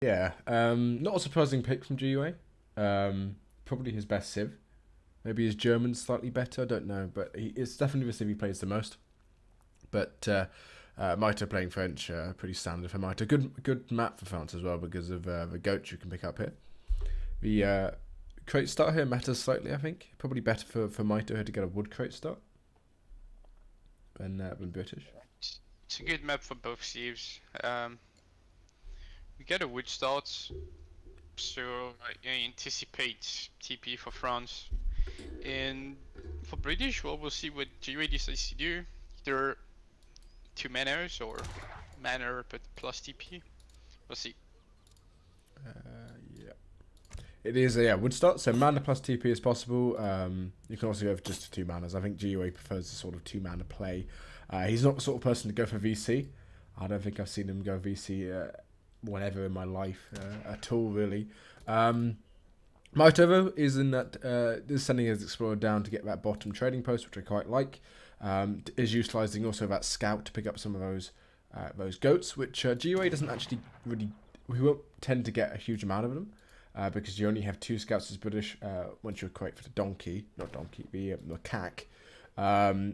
Yeah, not a surprising pick from GUA. Probably his best civ. Maybe his German's slightly better, I don't know, but it's definitely the civ he plays the most. But Mitoe playing French, pretty standard for Mitoe. Good map for France as well because of the goats you can pick up here. The crate start here matters slightly, I think. Probably better for Mitoe here to get a wood crate start than British. It's a good map for both thieves. We get a wood start, so I anticipate TP for France. And for British, well, we'll see what GUA decides to do. Either 2 manas or mana but plus TP. We'll see. Yeah. It is a wood start, so mana plus TP is possible. You can also go for just 2 manas. I think GUA prefers the sort of 2 mana play. He's not the sort of person to go for VC. I don't think I've seen him go VC whenever in my life at all, really. Mitoe is in that is sending his explorer down to get that bottom trading post, which I quite like. Is utilising also that scout to pick up some of those goats, which GUA doesn't actually really. We won't tend to get a huge amount of them. Because you only have 2 scouts as British once you equate for the the macaque.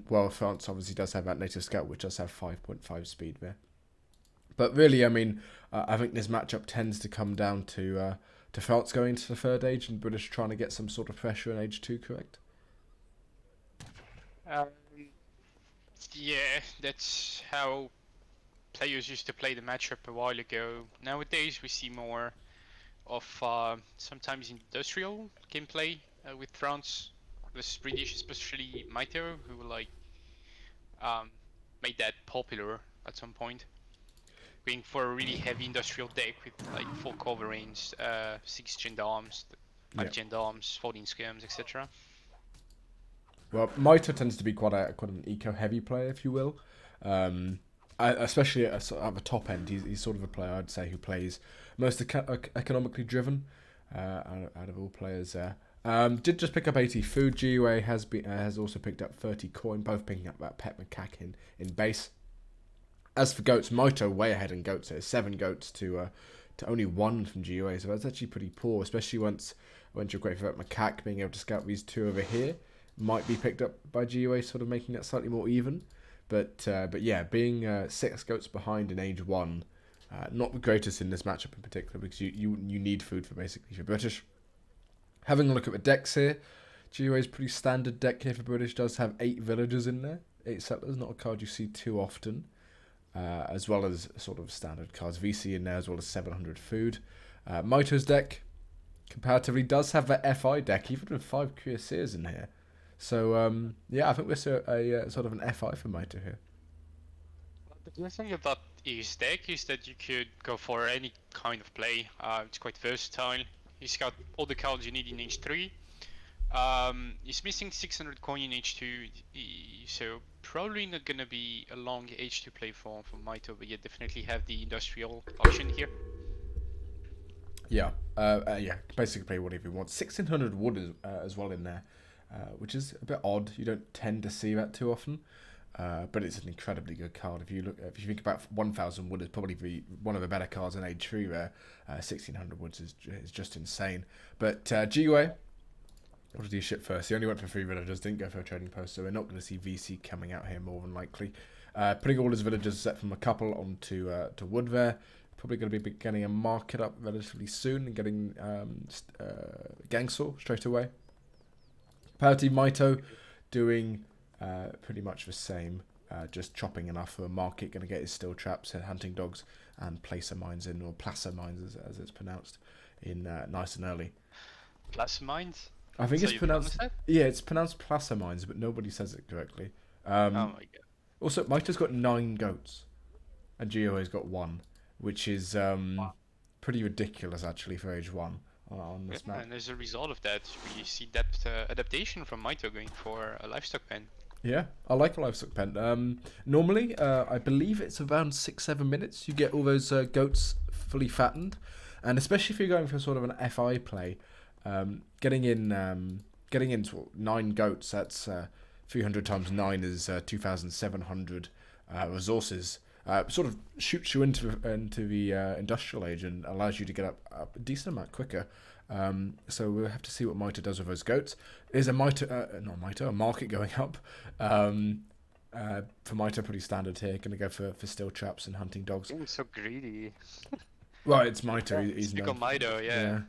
Well, France obviously does have that native scout, which does have 5.5 speed there. But really, I mean, I think this matchup tends to come down to France going into the 3rd age and British trying to get some sort of pressure in age 2, correct? Yeah, that's how players used to play the matchup a while ago. Nowadays, we see more of sometimes industrial gameplay with France versus British, especially Mitoe, who made that popular at some point. Going for a really heavy industrial deck with like 4 coverings, 6 gendarmes, 5 gendarmes, 14 skirms, etc. Well, Mitoe tends to be quite an eco-heavy player, if you will. Especially at the top end, he's sort of a player I'd say who plays most economically driven out of all players there. Did just pick up 80 food. GUA has also picked up 30 coin, both picking up that pet macaque in base. As for goats, Mitoe way ahead in goats. There's 7 goats to only 1 from GUA, so that's actually pretty poor, especially once you're great for that macaque being able to scout these 2 over here. Might be picked up by GUA, sort of making that slightly more even. But yeah, being 6 goats behind in age 1, not the greatest in this matchup in particular because you need food for basically for British. Having a look at the decks here, GUA's pretty standard deck here for British does have 8 villagers in there, 8 settlers, not a card you see too often, as well as sort of standard cards, VC in there as well as 700 food. Mitoe's deck comparatively does have that FI deck, even with 5 cuirassiers in here. So, yeah, I think we're a sort of an FI for Mitoe here. The good thing about his deck is that you could go for any kind of play. It's quite versatile. He's got all the cards you need in H3. He's missing 600 coin in H2, so probably not gonna be a long H2 play for Mitoe, but you definitely have the industrial option here. Yeah, basically play whatever you want. 1600 wood as well in there, which is a bit odd. You don't tend to see that too often, but it's an incredibly good card. If you think about 1000 wood, is probably one of the better cards in Age 3 there. 1600 woods is just insane. But GUA, what did he ship first? He only went for 3 villagers, didn't go for a trading post, so we're not going to see VC coming out here more than likely. Putting all his villagers set from a couple onto to wood there. Probably going to be getting a market up relatively soon and getting Gangsaw straight away. Parity Mitoe doing pretty much the same, just chopping enough for a market, going to get his steel traps, hunting dogs, and placer mines in, or placer mines as it's pronounced, in nice and early. Placer mines? I think it's pronounced. Yeah, it's pronounced placer mines, but nobody says it correctly. Oh my god. Also, Mitoe's got 9 goats, and GUA's got 1. Which is pretty ridiculous, actually, for Age 1 on this map. And as a result of that, we see that adaptation from Mitoe going for a livestock pen. Yeah, I like a livestock pen. Normally, I believe it's around 6-7 minutes. You get all those goats fully fattened, and especially if you're going for sort of an FI play, getting in 9 goats. That's 300 times 9 is 2,700 resources. sort of shoots you into the industrial age and allows you to get up a decent amount quicker. So we'll have to see what Mitoe does with those goats. There's a a market going up. For Mitoe, pretty standard here. Going to go for still traps and hunting dogs. Being so greedy. Well, it's Mitoe. He's Typical Mitoe, yeah.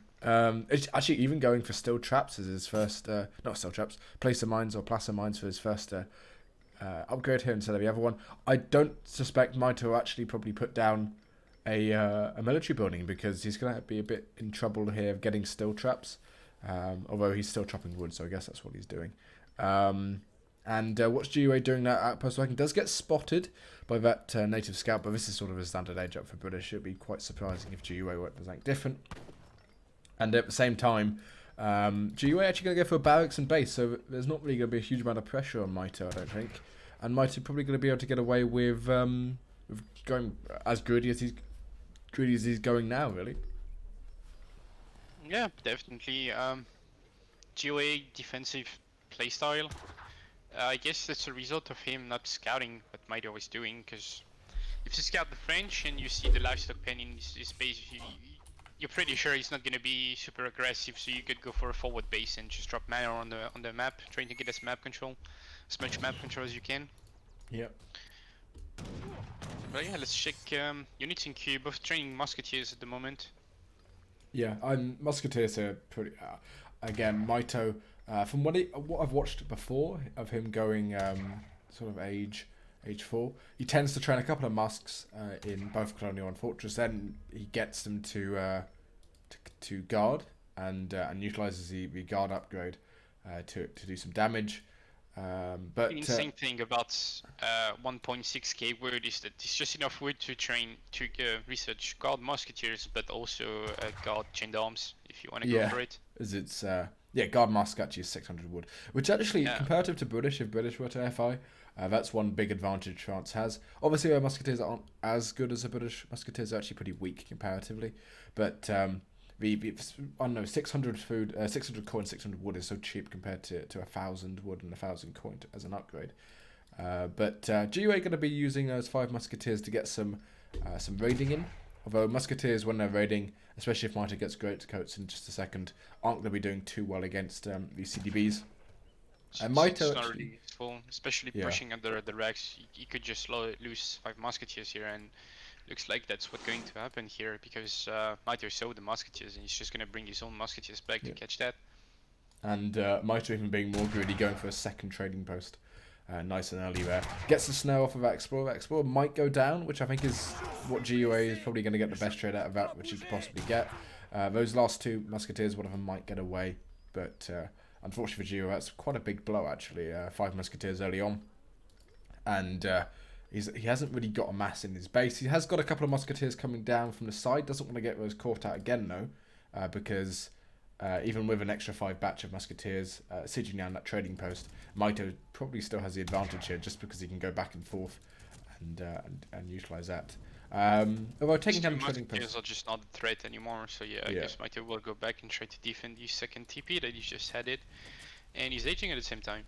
It's actually even going for still traps as his first, not still traps, placer mines or placer mines for his first upgrade here instead of the other one. I don't suspect Mitoe will actually probably put down a military building because he's going to be a bit in trouble here of getting still traps. Although he's still chopping wood, so I guess that's what he's doing. And what's GiveUA doing that outpost? He does get spotted by that native scout, but this is sort of a standard age up for British. It would be quite surprising if GiveUA were something different. And at the same time, GiveUA actually going to go for a barracks and base, so there's not really going to be a huge amount of pressure on Mitoe, I don't think. And Mitoe probably going to be able to get away with going as greedy as he's going now, really. Yeah, definitely. GiveUA defensive playstyle. I guess that's a result of him not scouting what Mitoe was doing, because if you scout the French and you see the livestock pen in his base, you're pretty sure he's not going to be super aggressive, so you could go for a forward base and just drop mana on the map, trying to get as much map control as you can. Yep. But yeah, let's check units in queue, both training musketeers at the moment. Yeah, musketeers are pretty. Again, Mitoe. From what I've watched before of him going sort of age 4, he tends to train a couple of musks in both Colonial and Fortress. Then he gets them to guard and utilizes the guard upgrade to do some damage. But the insane thing about 1.6k wood is that it's just enough wood to train to research guard musketeers, but also guard gendarmes if you want to go for it. As it's guard musk actually is 600 wood, which actually comparative to British, if British were to FI, that's one big advantage France has. Obviously, our musketeers aren't as good as the British musketeers; are actually pretty weak comparatively. But I don't know, 600 food, 600 coin, 600 wood is so cheap compared to 1,000 wood and 1,000 coin as an upgrade. But GiveUA going to be using those 5 musketeers to get some raiding in. Although musketeers, when they're raiding, especially if Mitoe gets great coats in just a second, aren't going to be doing too well against these CDBs. And Mitoe it's not really useful, especially pushing under the racks. You could just lose 5 musketeers here, and looks like that's what's going to happen here, because Mitoe sold the musketeers and he's just going to bring his own musketeers back to catch that. And Mitoe even being more greedy, going for a second trading post. Nice and early there. Gets the snow off of that Explorer. That Explorer might go down, which I think is what GiveUA is probably going to get the best trade out of that, which you could possibly get. Those last 2 musketeers, one of them might get away, but unfortunately for GiveUA, that's quite a big blow actually. 5 musketeers early on, and he hasn't really got a mass in his base. He has got a couple of musketeers coming down from the side. Doesn't want to get those caught out again though, because even with an extra 5 batch of musketeers sieging down that trading post, Mitoe probably still has the advantage here, just because he can go back and forth and utilize that. Although taking down the trading post are just not a threat anymore, so I guess Mitoe will go back and try to defend his second TP that he just had it, and he's aging at the same time.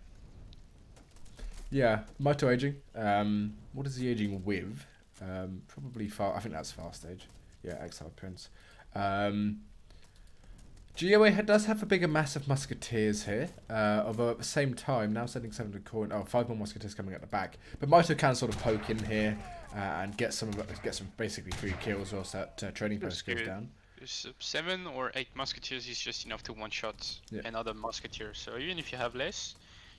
Yeah, Mitoe aging. What is he aging with? Probably I think that's fast age. Yeah, Exiled Prince. GiveUA does have a bigger mass of musketeers here, although at the same time, now sending 700 coin, 5 more musketeers coming at the back. But Mitoe can sort of poke in here and get some basically 3 kills whilst that trading post goes down. 7 or 8 musketeers is just enough to one-shot another musketeer. So even if you have less,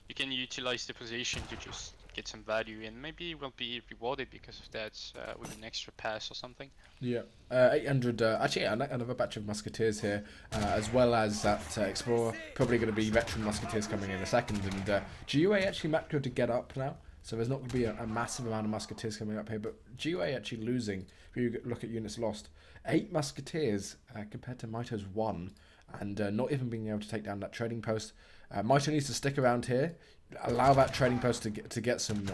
you can utilize the position to just get some value, and maybe will be rewarded because of that with an extra pass or something. Yeah, 800. Actually, another batch of musketeers here, as well as that Explorer. Probably going to be veteran musketeers coming in a second, and GiveUA actually macro to get up now, so there's not going to be a massive amount of musketeers coming up here. But GiveUA actually losing. If you look at units lost, 8 musketeers compared to Mitoe's 1, and not even being able to take down that trading post. Mitoe needs to stick around here, allow that trading post to get some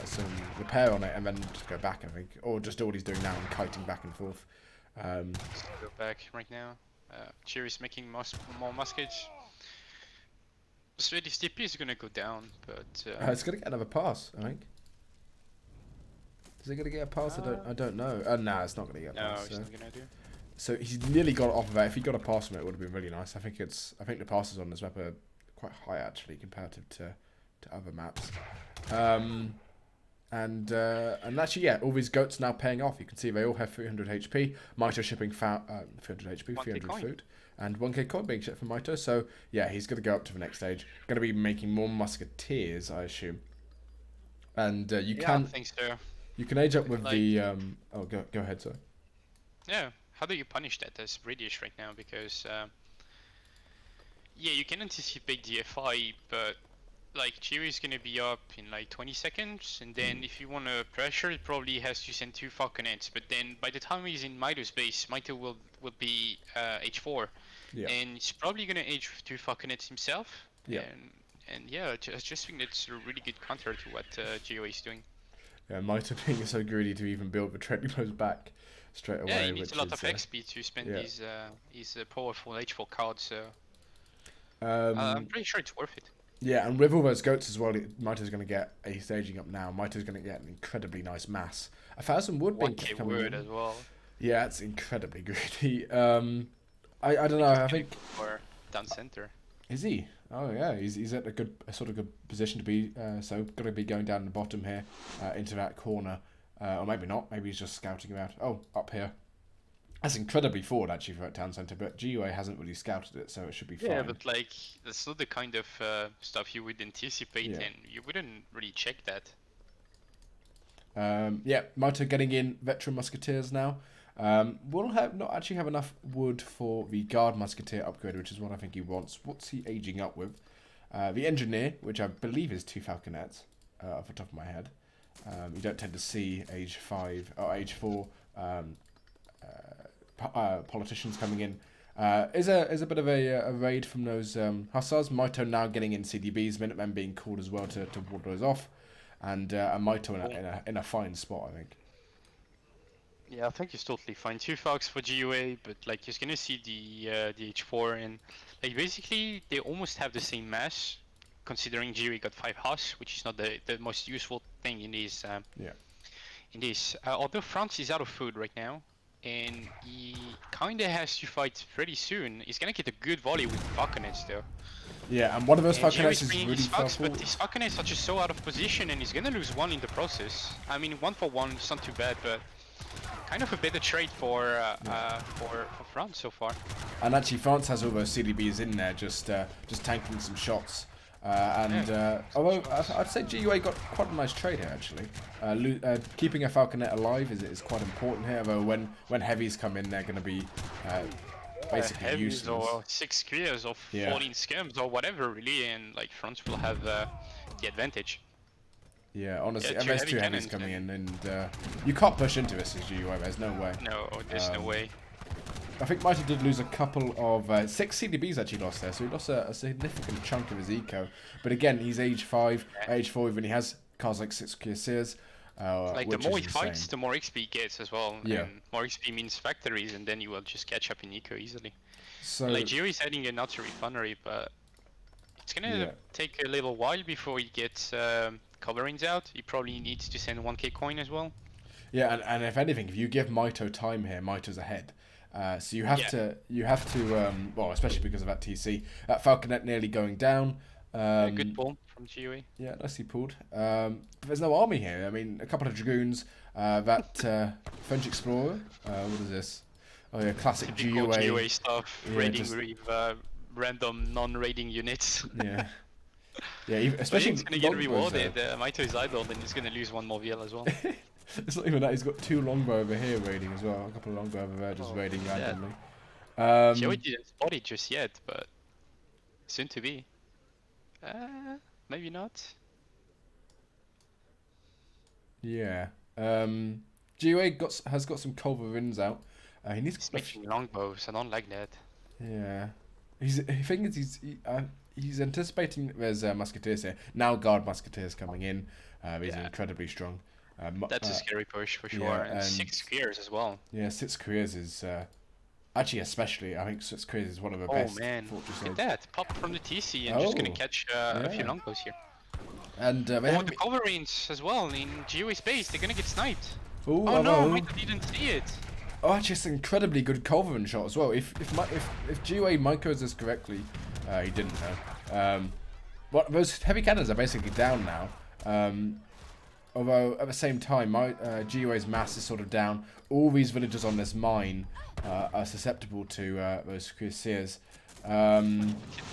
repair on it, and then just go back, I think, or just do what he's doing now and kiting back and forth. Go back right now. Cheer is making more muskets. So this TP is gonna go down, but it's gonna get another pass, I think. Is he gonna get a pass? I don't know. No, it's not gonna get a No, pass. he's not gonna do. So he's nearly got it off of that. If he got a pass from it, it would have been really nice. I think the passes on this map are quite high actually, comparative to other maps. And actually, yeah, all these goats now paying off. You can see they all have 300 HP. Mitoe shipping 300 HP, 300 food, and 1k coin being shipped from Mitoe. So yeah, he's going to go up to the next stage. Going to be making more musketeers, I assume. And you I can think so. you can age up with Like, the go ahead, sir. Yeah, how do you punish that as British right now? Because yeah, you can anticipate the FI, but like Chewy is gonna be up in like 20 seconds, and then if you want to pressure, it probably has to send 2 falconets. But then by the time he's in Mitoe's base, Mitoe will be H4, and he's probably gonna age with 2 falconets himself. Yeah. And yeah, I just think that's a really good counter to what GOA is doing. Yeah, Mitoe being so greedy to even build the Trendy Blows back straight away. Yeah, he needs a lot of XP to spend his powerful H4 cards. So I'm pretty sure it's worth it. Yeah, and with all those goats as well, Mitoe's going to get a staging up now. Mitoe's going to get an incredibly nice mass. 1,000 wood being coming in as well. Yeah, it's incredibly greedy. I don't know. I think or down center. Is he? Oh yeah, he's at a sort of good position to be. So going to be going down the bottom here into that corner, or maybe not. Maybe he's just scouting about. Oh, up here. That's incredibly forward actually for that town centre, but GUA hasn't really scouted it, so it should be fine. Yeah, but like that's not the kind of stuff you would anticipate, and you wouldn't really check that. Yeah, Mitoe getting in veteran musketeers now. We'll not actually have enough wood for the guard musketeer upgrade, which is what I think he wants. What's he aging up with? The engineer, which I believe is 2 falconets, off the top of my head. You don't tend to see age 5 or age 4 politicians coming in. Is a bit of a raid from those hussars. Mitoe now getting in CDBs, Minutemen being called as well to ward those off, and Mitoe in a fine spot, I think. Yeah, I think he's totally fine. 2 falcons for GUA, but like you're gonna see the H4, and like basically they almost have the same mass, considering GUA got 5 huss, which is not the most useful thing in these. Although France is out of food right now, and he kinda has to fight pretty soon. He's gonna get a good volley with falconets though. Yeah, and one of those falconets is really far forward. But these falconets are just so out of position, and he's gonna lose 1 in the process. I mean, 1 for 1 is not too bad, but kind of a better trade for France so far. And actually, France has all those CDBs in there, just tanking some shots. Although I'd say GUA got quite a nice trade here actually. Keeping a falconet alive is quite important here. Although when heavies come in, they're going to be basically heavies useless. Or 6 spears or 14 skirms or whatever really, and like France will have the advantage. Yeah, honestly, and there's 2 heavies coming in, and you can't push into this as GUA. There's no way. No, there's no way. I think Mitoe did lose a couple of 6 CDBs actually lost there, so he lost a significant chunk of his eco. But again, he's age 5, age 4, even he has cards like 6 cuirassiers. Like the more he fights, the more XP he gets as well. Yeah. And more XP means factories, and then you will just catch up in eco easily. So like Geo is adding an auto refinery, but it's gonna take a little while before he gets coverings out. He probably needs to send 1k coin as well. Yeah, and if anything, if you give Mitoe time here, Mitoe's ahead. So you have to, well, especially because of that TC. That falconet nearly going down. Good pull from GUA. Yeah, nicely pulled. But there's no army here. I mean, a couple of dragoons. That French explorer. What is this? Oh yeah, classic GUA stuff. Yeah, raiding with random non-raiding units. Yeah. Yeah, especially. He's gonna get rewarded. Mitoe is idle, then he's gonna lose 1 more VL as well. It's not even that, he's got 2 longbow over here raiding as well. A couple of longbow over there just raiding randomly. Joey didn't spot it just yet, but soon to be. Maybe not. Yeah. GUA has got some culverins out. He needs He's making longbows, I don't like that. Yeah. He's anticipating there's musketeers here. Now guard musketeers coming in. These are incredibly strong. That's a scary push for sure, yeah, and 6 careers as well. Yeah, 6 careers is actually especially. I think 6 careers is one of the best. Oh man, fortress look at that! Pop from the TC and just gonna catch a few longbows here. And they Oh, haven't the coverings as well in GeoE space. They're gonna get sniped. Ooh, Oh no, oh, Mitoe didn't see it. oh, actually, it's an incredibly good culverin shot as well. If GeoA micros this correctly, he didn't know. What those heavy cannons are basically down now. Although at the same time, my GeoA's mass is sort of down. All these villagers on this mine are susceptible to those cuirassiers.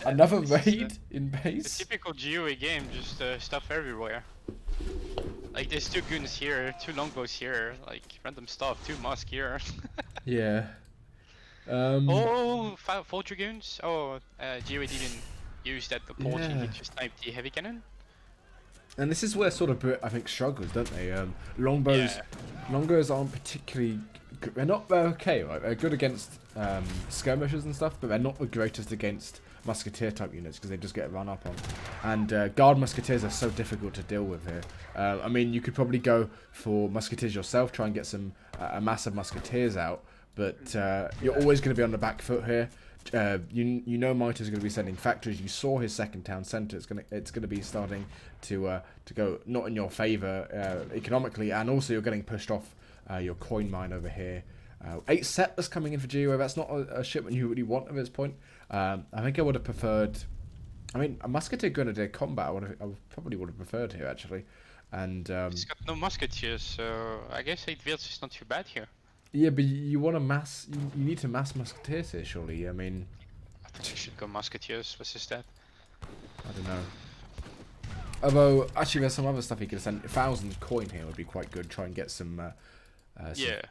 Another raid in The base. typical GeoE game, just stuff everywhere. Like there's 2 goons here, 2 longbows here, like random stuff, 2 musk here. Yeah. Oh, 4 dragoons. Oh, GeoE didn't use that opportunity Yeah. to snipe the heavy cannon. And this is where sort of Brit, I think, struggles, don't they? Longbows, longbows aren't particularly. They're not. They're okay, right? They're good against skirmishes and stuff, but they're not the greatest against musketeer type units because they just get run up on. And guard musketeers are so difficult to deal with here. I mean, you could probably go for musketeers yourself, try and get some a mass of musketeers out, but you're always going to be on the back foot here. You know Mitoe's going to be sending factories. You saw his second town centre. It's gonna be starting to go not in your favour economically, and also you're getting pushed off your coin mine over here. 8 settlers coming in for Geo. That's not a shipment you really want at this point. I think I would have preferred. I mean, a musketeer grenadier combat. I probably would have preferred here actually. And He's got no musketeers, so I guess 8 vills is not too bad here. yeah, but you want to mass. You need to mass musketeers here, surely. I mean, I think you should go musketeers. What's his stat? I don't know. Although, actually, there's some other stuff he could have sent. 1,000 coin here would be quite good. Try and get some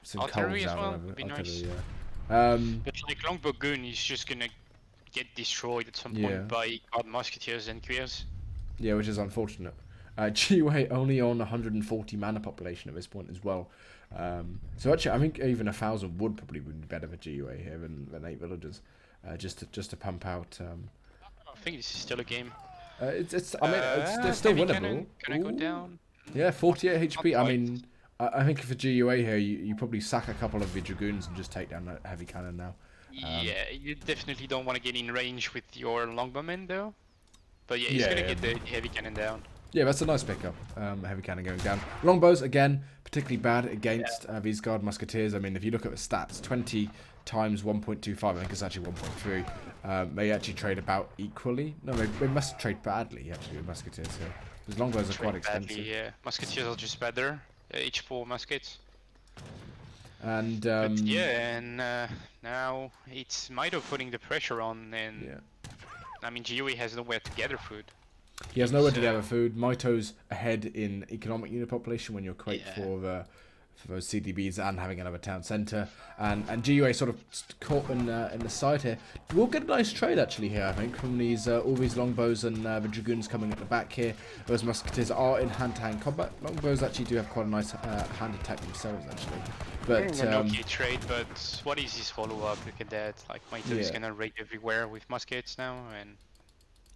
some artillery coals as out well of would it. be Artillery, nice. yeah. But like longbow goon is just gonna get destroyed at some Yeah. point by guard musketeers and queers. Yeah, which is unfortunate. GUA only on 140 mana population at this point as well. So actually, I think even 1,000 would probably be better for GUA here than 8 villagers, just to pump out. I think this is still a game. It's I mean it's still heavy winnable. cannon, can I go Ooh. down? Yeah, 48 HP. I quite. mean, I think for GUA here, you probably sack a couple of the dragoons and just take down that heavy cannon now. Yeah, you definitely don't want to get in range with your longbowman though. But yeah, he's Yeah, gonna yeah. get the heavy cannon down. Yeah, that's a nice pickup. Heavy cannon going down. Longbows, again, particularly bad against these guard musketeers. I mean, if you look at the stats, 20 times 1.25, I think it's actually 1.3. They actually trade about equally. No, they must trade badly, actually, with musketeers here. Because longbows are quite expensive. Badly, yeah. Musketeers are just better. Each 4 muskets. And, But yeah, and now it's Mitoe putting the pressure on, and yeah. I mean, GUE has nowhere to gather food. He has nowhere to gather food. Mitoe's ahead in economic unit population when you equate for those CDBs and having another town centre. And GUA sort of caught in the side here. We'll get a nice trade actually here, I think, from these all these longbows and the dragoons coming at the back here. Those musketeers are in hand-to-hand combat. Longbows actually do have quite a nice hand attack themselves actually. But An okay trade, but what is his follow-up? Look at that. Like Mitoe is gonna raid everywhere with muskets now, and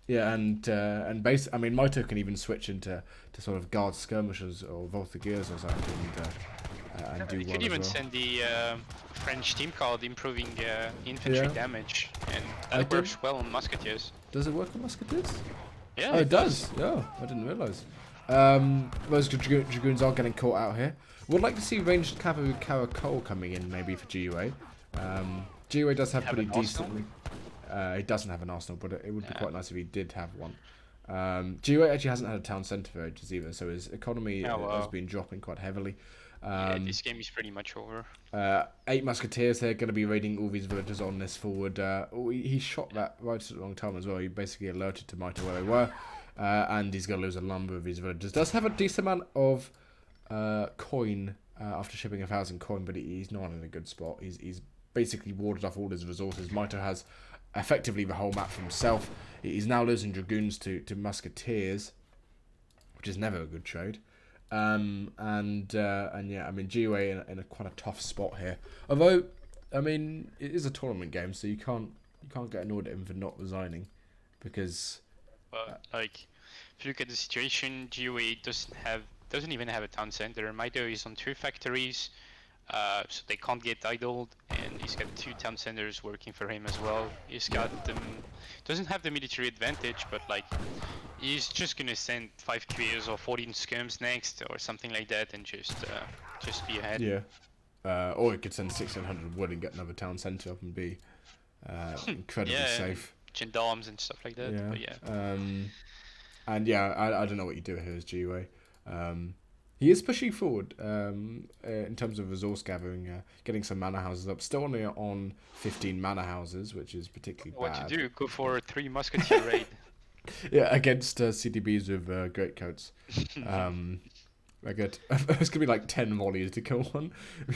yeah, and I mean, Mitoe can even switch into sort of guard skirmishers or voltigeurs or something, and do you well could as even well. send the French team card improving infantry damage, and that I works well on musketeers. Does it work on musketeers? Yeah, Oh, it does. Yeah, I didn't realise. Those dragoons are getting caught out here. Would like to see ranged cavalry caracole coming in maybe for GUA. GUA does have pretty decently. He doesn't have an arsenal, but it would be quite nice if he did have one. GUA actually hasn't had a town centre for ages either, so his economy has been dropping quite heavily. Yeah, this game is pretty much over. 8 musketeers here going to be raiding all these villages on this forward. He shot that right at the wrong time as well. He basically alerted to Mitoe where they were, and he's going to lose a number of his villages. Does have a decent amount of coin after shipping 1,000 coin, but he's not in a good spot. He's basically warded off all his resources. Mitoe has effectively the whole map for himself. He's now losing dragoons to musketeers, which is never a good trade. And yeah, I mean, GUA in a quite a tough spot here. Although, I mean, it is a tournament game, so you can't get annoyed at him for not resigning, because. But like, if you look at the situation, GUA doesn't even have a town center. Mitoe is on 2 factories, so they can't get idled, and he's got 2 town centers working for him as well. He's got doesn't have the military advantage, but like, He's just gonna send 5 QAs or 14 skirms next or something like that and just be ahead. Yeah. Or he could send 1600 wood and get another town centre up and be incredibly safe. Gendarmes and stuff like that. Yeah. But yeah. And yeah, I don't know what you do here as GUA. He is pushing forward in terms of resource gathering, getting some manor houses up. Still only on 15 manor houses, which is particularly bad. What to do? Go for a 3 musketeer raid. Yeah, against CDBs with greatcoats. I get. It's gonna be like 10 volleys to kill one.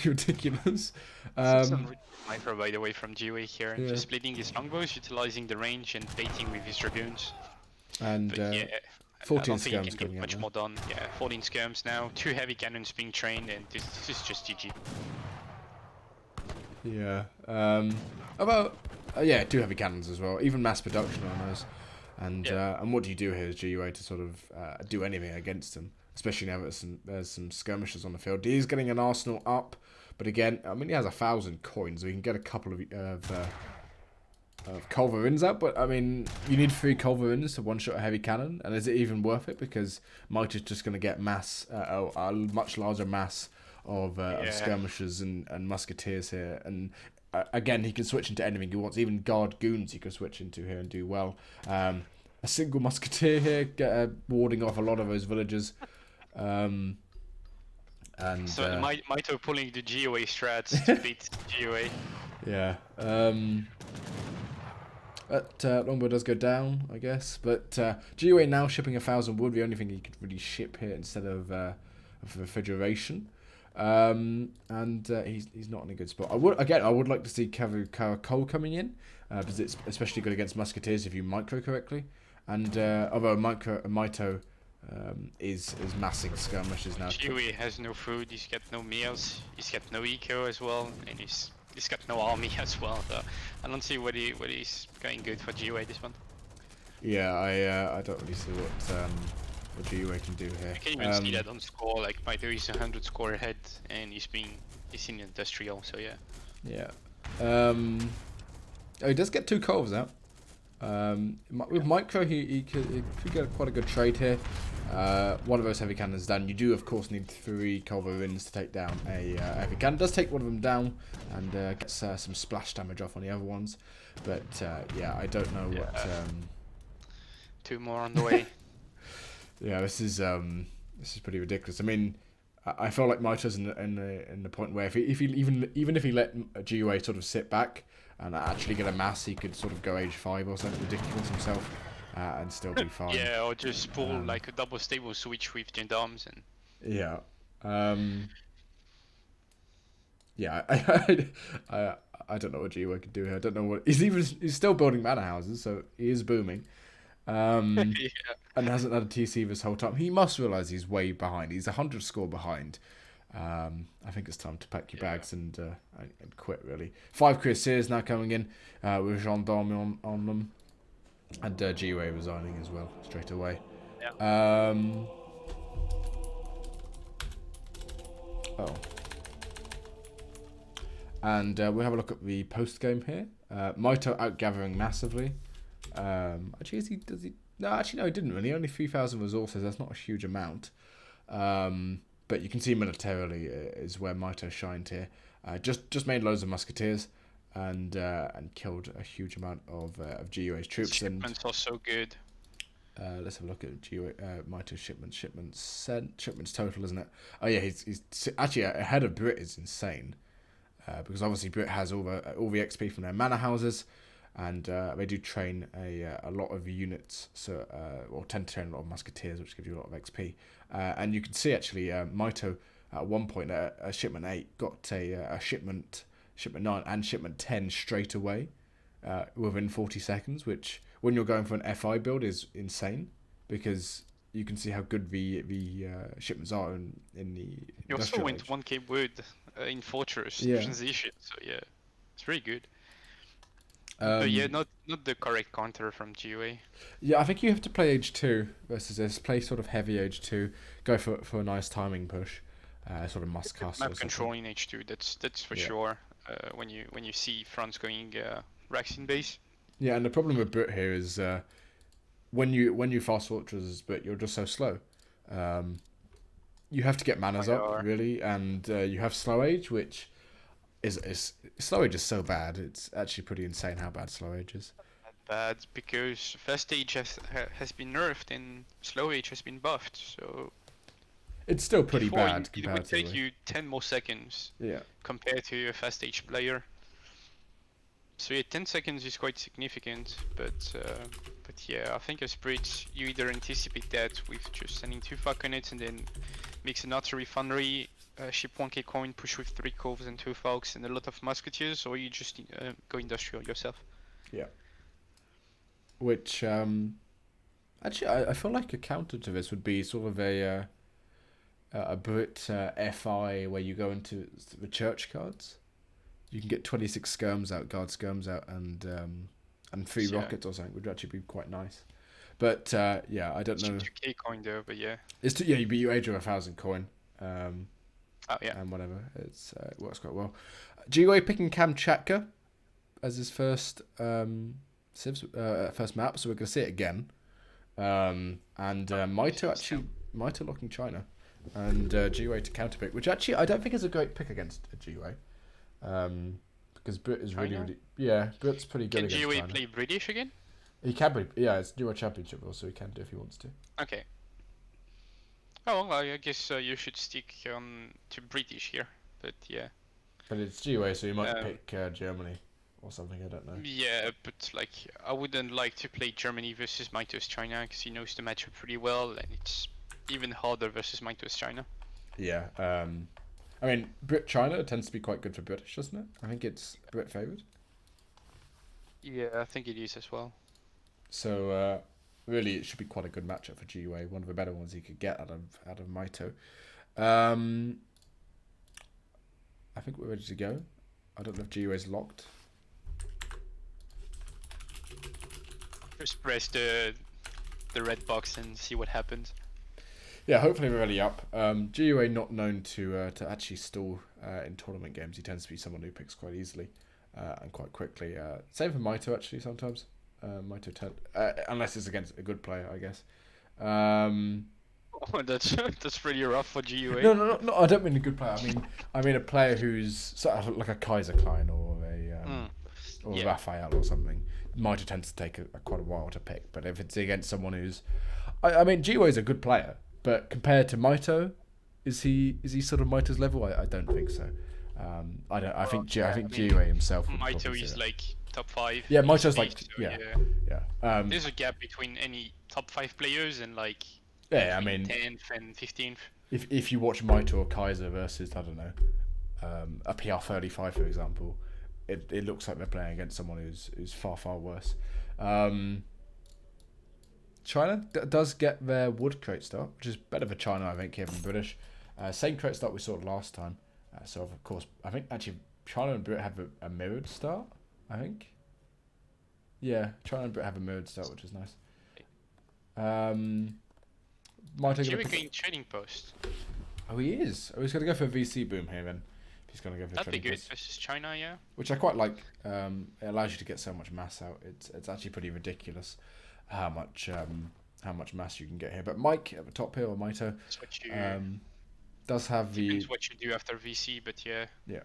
Ridiculous. Some micro, by the way, from GUA here. Yeah. Just splitting his longbows, utilizing the range, and baiting with his dragoons. And yeah, 14 I don't think skirms he can get much more done. Yeah, 14 skirms now, 2 heavy cannons being trained, and this is just GG. Yeah. About 2 heavy cannons as well. Even mass production on those. And what do you do here as GUA to sort of do anything against them? Especially now that there's some skirmishes on the field. He's getting an arsenal up, but again, I mean, he has 1,000 coins, so he can get a couple of culverins out. But I mean, you need 3 culverins to one-shot a heavy cannon, and is it even worth it? Because Mitoe's just going to get a much larger mass of skirmishers and musketeers here, and again, he can switch into anything he wants. Even guard goons he can switch into here and do well. A single musketeer here, warding off a lot of those villagers. And so Mitoe pulling the GUA strats to beat GUA. Yeah. Longbow does go down, I guess. But GUA now shipping 1,000 wood, the only thing he could really ship here instead of refrigeration. And he's not in a good spot. I would like to see coal coming in, because it's especially good against musketeers if you micro correctly. And although Mitoe is massing skirmishes now. GUA has no food. He's got no meals. He's got no eco as well, and he's got no army as well. So I don't see what he's going good for GUA this one. Yeah, I don't really see what GUA can do here. You can even see that on score. Like Mitoe is 100 score ahead, and he's in industrial. So yeah. Yeah. He does get 2 culvers out. With micro, he could get quite a good trade here. One of those heavy cannons down. You do, of course, need 3 culverins to take down a heavy cannon. Does take one of them down and gets some splash damage off on the other ones. But yeah, I don't know what. 2 more on the way. Yeah, this is pretty ridiculous. I mean, I feel like Mitoe's in the point where if he let GUA sort of sit back and actually get a mass, he could sort of go age 5 or something ridiculous himself and still be fine. Yeah, or just pull like a double stable switch with gendarmes and. Yeah. Yeah, I don't know what GUA could do here. I don't know what he's still building manor houses, so he is booming. And hasn't had a TC this whole time. He must realise he's way behind. He's 100 score behind. I think it's time to pack your bags and quit, really. 5 cuirassiers now coming in with gendarmes on them. And GUA resigning as well, straight away. Yeah. And we'll have a look at the post-game here. Mitoe outgathering massively. Actually, no, he didn't really. Only 3,000 resources. That's not a huge amount. But you can see militarily is where Mitoe shined here. Just made loads of musketeers and killed a huge amount of GUA's troops. Shipments are so good. Let's have a look at Mitoe's shipments total, isn't it? Oh yeah, he's actually ahead of Brit. Is insane. Because obviously Brit has all the XP from their manor houses. And they do train a lot of units, or tend to train a lot of musketeers, which gives you a lot of XP. And you can see actually Mitoe at one point, shipment 8 got a shipment 9 and shipment 10 straight away within 40 seconds, which when you're going for an FI build is insane, because you can see how good the shipments are in the. You also went 1k wood in Fortress transition, so yeah, it's really good. But yeah, not the correct counter from GUA. Yeah, I think you have to play age 2 versus this. Play sort of heavy age 2. Go for a nice timing push. Sort of must cast. Map control in H2. That's for sure. When you see fronts going Raxin base. Yeah, and the problem with Brit here is when you fast fortress, but you're just so slow. You have to get manners Kinda up are. really, and you have slow age, which is slow age is so bad. It's actually pretty insane how bad slow age is. Bad because fast age has been nerfed and slow age has been buffed. So It's still pretty before bad it would take comparatively. you 10 more seconds Yeah. compared to a fast age player. So yeah, 10 seconds is quite significant, but yeah, I think as Brits, you either anticipate that with just sending 2 falconets and then mix an artillery foundry, ship 1k coin, push with 3 coves and 2 falcons and a lot of musketeers, or you just go industrial yourself. Yeah. Which actually I feel like a counter to this would be sort of a Brit FI where you go into the church cards. You can get 26 guard skirms out, and 3 Yeah. rockets or something would actually be quite nice. But yeah, I don't Ship know. 2k coin though, but yeah. Yeah, but you age of 1,000 coin, Oh yeah. and whatever. It works quite well. GUA picking Kamchatka as his first first map, so we're gonna see it again. And Mitoe locking China, and GUA to counterpick, which actually I don't think is a great pick against a GUA. Because Brit is China? Brit's pretty good Can against GUA China. play British again? He can be, yeah, it's Euro Championship also, he can do if he wants to. Okay. Oh well, I guess you should stick to British here, but yeah. But it's GUA, so you might Um, pick Germany or something, I don't know. Yeah, but like I wouldn't like to play Germany versus Mito's China because he knows the matchup pretty well, and it's even harder versus Mito's China. Yeah, I mean, China tends to be quite good for British, doesn't it? I think it's Brit favoured. Yeah, I think it is as well. So really, it should be quite a good matchup for GUA. One of the better ones he could get out of Mitoe. I think we're ready to go. I don't know if GUA is locked. Just press the red box and see what happens. Yeah, hopefully we're already up. GUA not known to actually stall in tournament games. He tends to be someone who picks quite easily and quite quickly. Same for Mitoe actually sometimes. Mitoe unless it's against a good player, I guess. Oh, that's pretty rough for GUA. No. I don't mean a good player. I mean a player who's sort of like a Kaiser Klein or a Raphael or something. Mitoe tends to take quite a while to pick. But if it's against someone who's, I mean, GUA is a good player. But compared to Mitoe, is he sort of Mitoe's level? I don't think so. I think GUA himself. Mitoe is like top 5. Yeah, Mitoe's easily, like so yeah. There's a gap between any top 5 players and like Yeah, I mean 10th and 15th. If you watch Mitoe or Kaiser versus I don't know, a PR35 for example, it looks like they're playing against someone who's far worse. China does get their wood crate start, which is better for China, I think, here than British. Same crate start we saw last time. So, of course, I think actually China and Brit have a mirrored start, I think. Yeah, China and Brit have a mirrored start, which is nice. Going trading post. Oh, he is. Oh, he's going to go for a VC boom here then. He's going to go for That'd be trading good post. versus China, yeah. Which I quite like. It allows you to get so much mass out. It's actually pretty ridiculous how much mass you can get here. But Mike at the top here, or Mitoe, does have depends what you do after VC, but yeah. Yeah.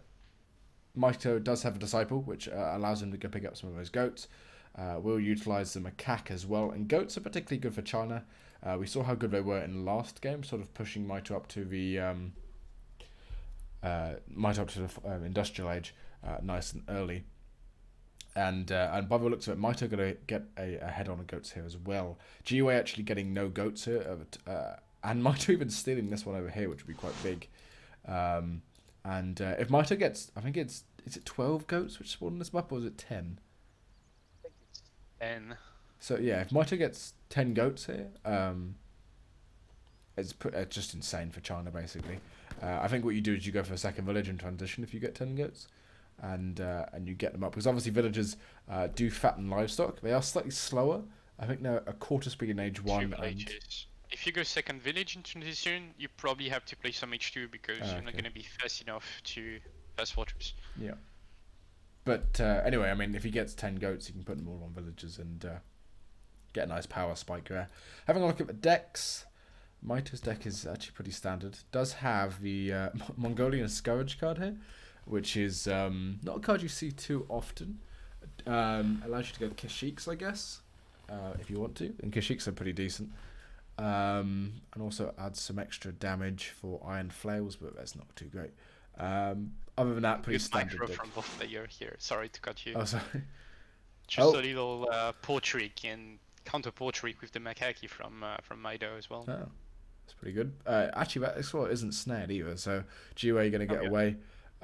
Mitoe does have a disciple, which allows him to go pick up some of those goats. We'll utilise the macaque as well, and goats are particularly good for China. We saw how good they were in the last game, sort of pushing Mitoe up to the industrial age, nice and early. And by the looks of it, Mitoe going to get a head on the goats here as well. GUA actually getting no goats here, and Mitoe even stealing this one over here, which would be quite big. And if Mitoe gets, I think is it 12 goats which spawn on this map, or is it 10? I think it's 10. So yeah, if Mitoe gets 10 goats here, it's just insane for China basically. I think what you do is you go for a second village in transition if you get 10 goats, and you get them up, because obviously villagers do fatten livestock. They are slightly slower. I think they're a quarter speed in age 1. If you go second village in transition, you probably have to play some H2 because you're not going to be fast enough to fast fortress. Yeah. But anyway, I mean, if he gets 10 goats, he can put them all on villagers and get a nice power spike there. Having a look at the decks, Mitoe's deck is actually pretty standard. Does have the Mongolian Scourge card here, which is not a card you see too often. Allows you to go Kashyyyks, I guess, if you want to. And Kashyyyks are pretty decent. And also adds some extra damage for Iron Flails, but that's not too great. Other than that, pretty Good standard micro deck. from both player here. Sorry to cut you. Oh, sorry. Just a little paw trick and counter paw trick with the macaque from Mitoe as well. Oh, that's pretty good. Actually, that sort isn't snared either. So GiveUA gonna get away,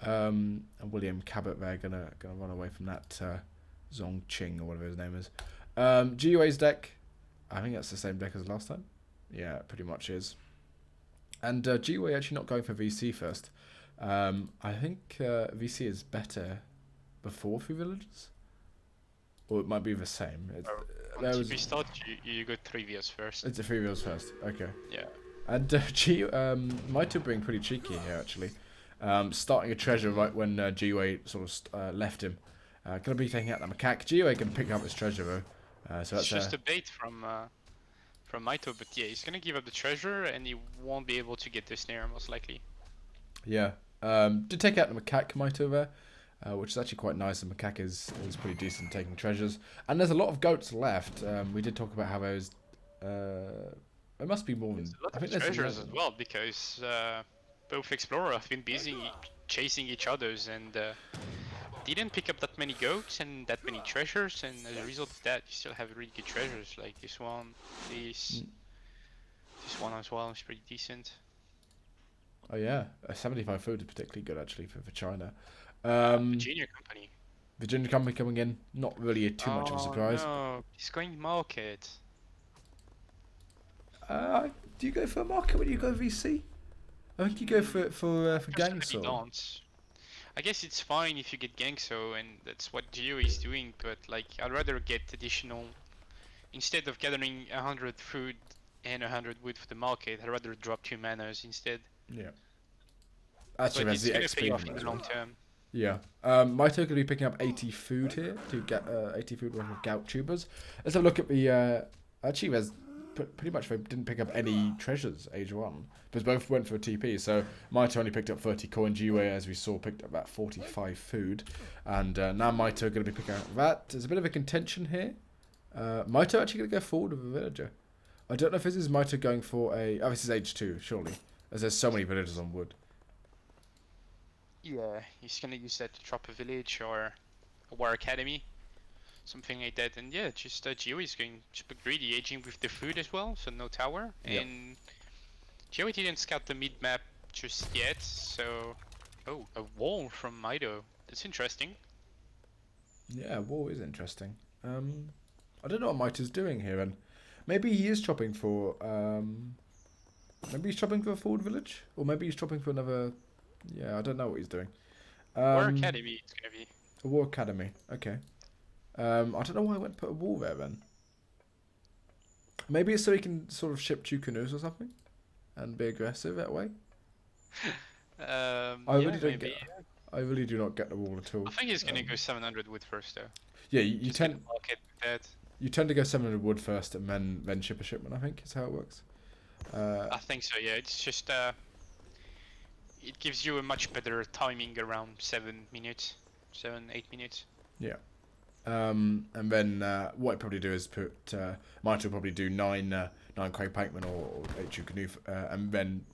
and William Cabot there gonna run away from that Zong Ching or whatever his name is. GiveUA's deck, I think that's the same deck as last time. Yeah, it pretty much is. And GiveUA actually not going for VC first. I think VC is better before 3 villages. Or it might be the same. If we start, you go 3 vs first. It's a 3 vs first. Okay. Yeah. And Mitoe being pretty cheeky here actually. Starting a treasure right when GiveUA sort of left him. Gonna be taking out the macaque. GiveUA can pick up his treasure though. So that's it's just a bait from Mitoe, but yeah, he's gonna give up the treasure and he won't be able to get the snare most likely. Yeah. Did take out the macaque Mitoe there. Which is actually quite nice. The macaque is pretty decent taking treasures. And there's a lot of goats left. We did talk about how those... there must be more than... There's a lot of treasures as well, because both explorers have been busy chasing each other's and didn't pick up that many goats and that many treasures, and as a result of that, you still have really good treasures, like this one, this one as well is pretty decent. Oh yeah, 75 food is particularly good actually for China. Virginia Company. Virginia Company coming in, not really too much of a surprise. No, he's going market. Do you go for a market when you go VC? I think you go for Gangso. I guess it's fine if you get Gangso, and that's what GiveUA is doing. But like, I'd rather get additional. Instead of gathering 100 food and 100 wood for the market, I'd rather drop 2 manas instead. Yeah. Actually, but that's the it's gonna pay off XP in the long term. Yeah. Mitoe going to be picking up 80 food here to get 80 food worth of gout tubers. Let's have a look at the... actually, there's pretty much they didn't pick up any treasures age 1. Because both went for a TP. So Mitoe only picked up 30 coin. GiveUA, as we saw, picked up about 45 food. And now Mitoe going to be picking up that. There's a bit of a contention here. Mitoe actually going to go forward with a villager. I don't know if this is Mitoe going for a... Oh, this is age 2, surely. As there's so many villagers on wood. Yeah, he's gonna use that to drop a village or a war academy, something like that. And yeah, just GiveUA is going super greedy, aging with the food as well, so no tower. Yep. And GiveUA didn't scout the mid map just yet, so oh, a wall from Mitoe. That's interesting. Yeah, wall is interesting. I don't know what Mitoe's doing here, and maybe he is chopping for maybe he's chopping for a forward village, or maybe he's chopping for another. Yeah, I don't know what he's doing. War Academy it's gonna be. A War Academy, okay. I don't know why I went to put a wall there then. Maybe it's so he can sort of ship 2 canoes or something? And be aggressive that way? I really do not get the wall at all. I think he's gonna go 700 wood first though. Yeah, you tend to go 700 wood first and then ship a shipment, I think is how it works. I think so, yeah. It's just it gives you a much better timing around 7 minutes, 8 minutes. Yeah. And then what I'd probably do is put Mitoe will probably do 9 crate pikemen or 8 canoe, and then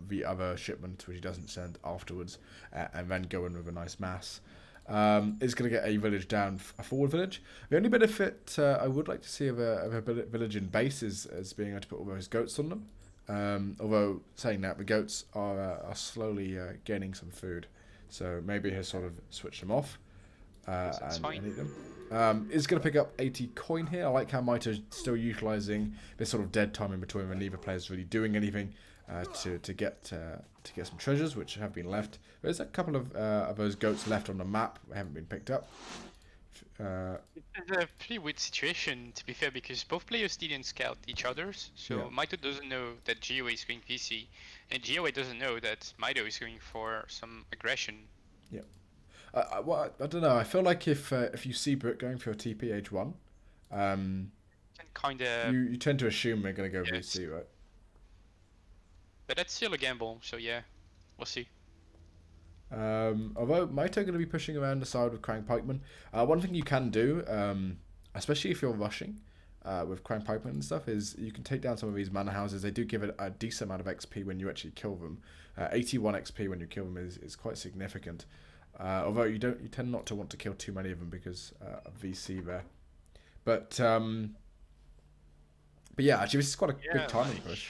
the other shipment which he doesn't send afterwards, and then go in with a nice mass. Is going to get a village down, a forward village. The only benefit I would like to see of a village in base is being able to put all those goats on them. Although saying that, the goats are slowly gaining some food, so maybe he'll sort of switch them off and eat them. Is going to pick up 80 coin here. I like how Mitoe's still utilising this sort of dead time in between when neither player's really doing anything to get some treasures which have been left. There's a couple of those goats left on the map that haven't been picked up. It's a pretty weird situation, to be fair, because both players didn't scout each other's. So yeah. Mitoe doesn't know that GiveUA is going VC, and GiveUA doesn't know that Mitoe is going for some aggression. Yeah. I don't know. I feel like if you see Brit going for a TP age 1, can kind of, You tend to assume they're going to go yes, VC, right? but that's still a gamble. So yeah, we'll see. Although Mitoe going to be pushing around the side with Crank Pikeman. One thing you can do, especially if you're rushing with Crank Pikeman and stuff, is you can take down some of these mana houses. They do give it a decent amount of XP when you actually kill them. 81 XP when you kill them is quite significant. Although you tend not to want to kill too many of them because of VC there. But yeah, actually this is quite a good timing push.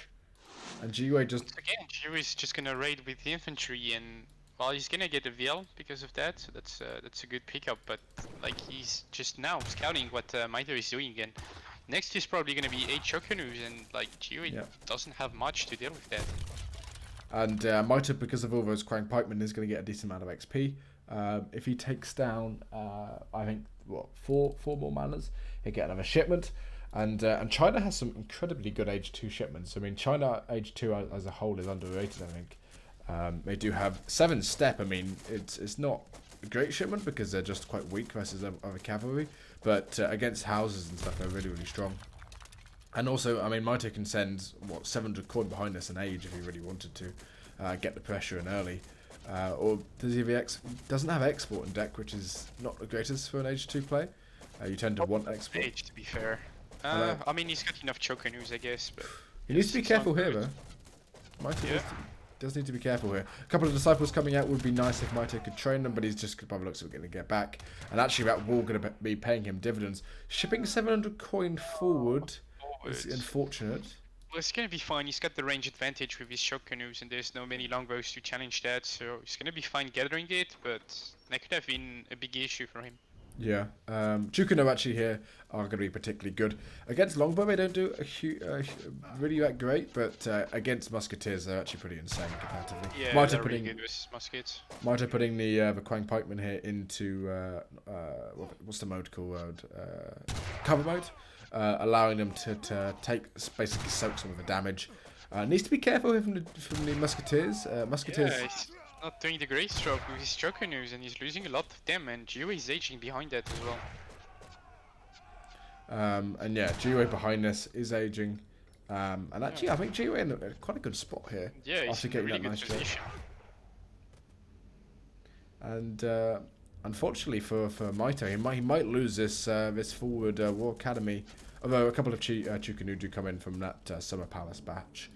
And GiveUA just... Again, GiveUA is just gonna raid with the infantry, and well, he's gonna get a VL because of that, so that's a good pickup. But like, he's just now scouting what Mitoe is doing, and next is probably gonna be 8 shock canoes, and like GiveUA doesn't have much to deal with that. And Mitoe, because of all those Crank Pikemen, is going to get a decent amount of XP. If he takes down, I think, what, four more manas, he'll get another shipment. And China has some incredibly good Age 2 shipments. I mean, China Age 2 as a whole is underrated, I think. They do have 7 step. I mean, it's not a great shipment because they're just quite weak versus other cavalry. But against houses and stuff, they're really, really strong. And also, I mean, Mitoe can send, 700 coin behind us an Age if he really wanted to get the pressure in early. Or does he have doesn't have export in deck, which is not the greatest for an Age 2 play. You tend to want export. Age, to be fair. I mean, he's got enough choke canoes, I guess. But he needs to be careful here, though. Mitoe does need to be careful here. A couple of disciples coming out would be nice if Mitoe could train them, but he's just by the looks of it going to get back. And actually, that wall going to be paying him dividends. Shipping 700 coin forward is unfortunate. Well, it's going to be fine. He's got the range advantage with his shock canoes, and there's no many longbows to challenge that, so he's going to be fine gathering it, but that could have been a big issue for him. Yeah, Chukano actually here are going to be particularly good. Against Longbow, they don't do really that great, but against Musketeers, they're actually pretty insane comparatively. Yeah, Mitoe putting really good with muskets. Mitoe putting the Quang Pikeman here into what's the mode called? Cover mode, allowing them to take basically soak some of the damage. Needs to be careful here from the Musketeers. Musketeers. Yeah, he's not doing the great stroke with his shock canoes, and he's losing a lot of them, and GiveUA is aging behind that as well. And yeah, GiveUA behind this is aging. And actually, I think GiveUA in quite a good spot here. Yeah, he's after in getting a really that good nice position. And unfortunately for Mitoe, he might lose this this forward War Academy. Although a couple of Chukanu do come in from that Summer Palace batch,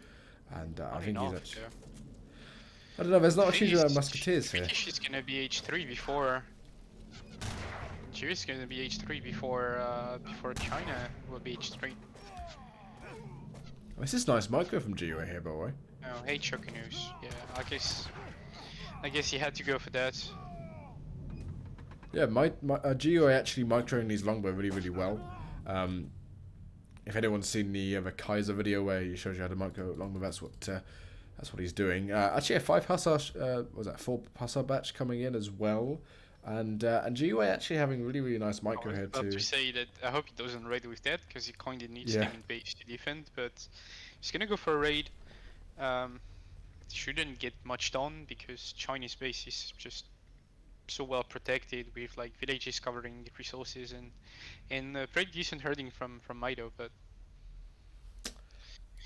and I think he's actually. I don't know. There's not a huge amount of Musketeers here. She's gonna be H3 before. GiveUA's gonna be H3 before China will be H3. This is nice micro from GiveUA here, by the way. Oh, 8 shock canoes. Yeah, I guess he had to go for that. Yeah, GiveUA actually microing these longbow really, really well. If anyone's seen the Kaiser video where he shows you how to micro longbow, that's what he's doing. Actually, a 5 Hussar, 4 Hussar batch coming in as well. And GiveUA actually having really, really nice micro here too. I was about to say that I hope he doesn't raid with that, because he kinda needs them in base to defend, but he's gonna go for a raid. Shouldn't get much done, because Chinese base is just so well protected with like villages covering resources and pretty decent herding from Mitoe, but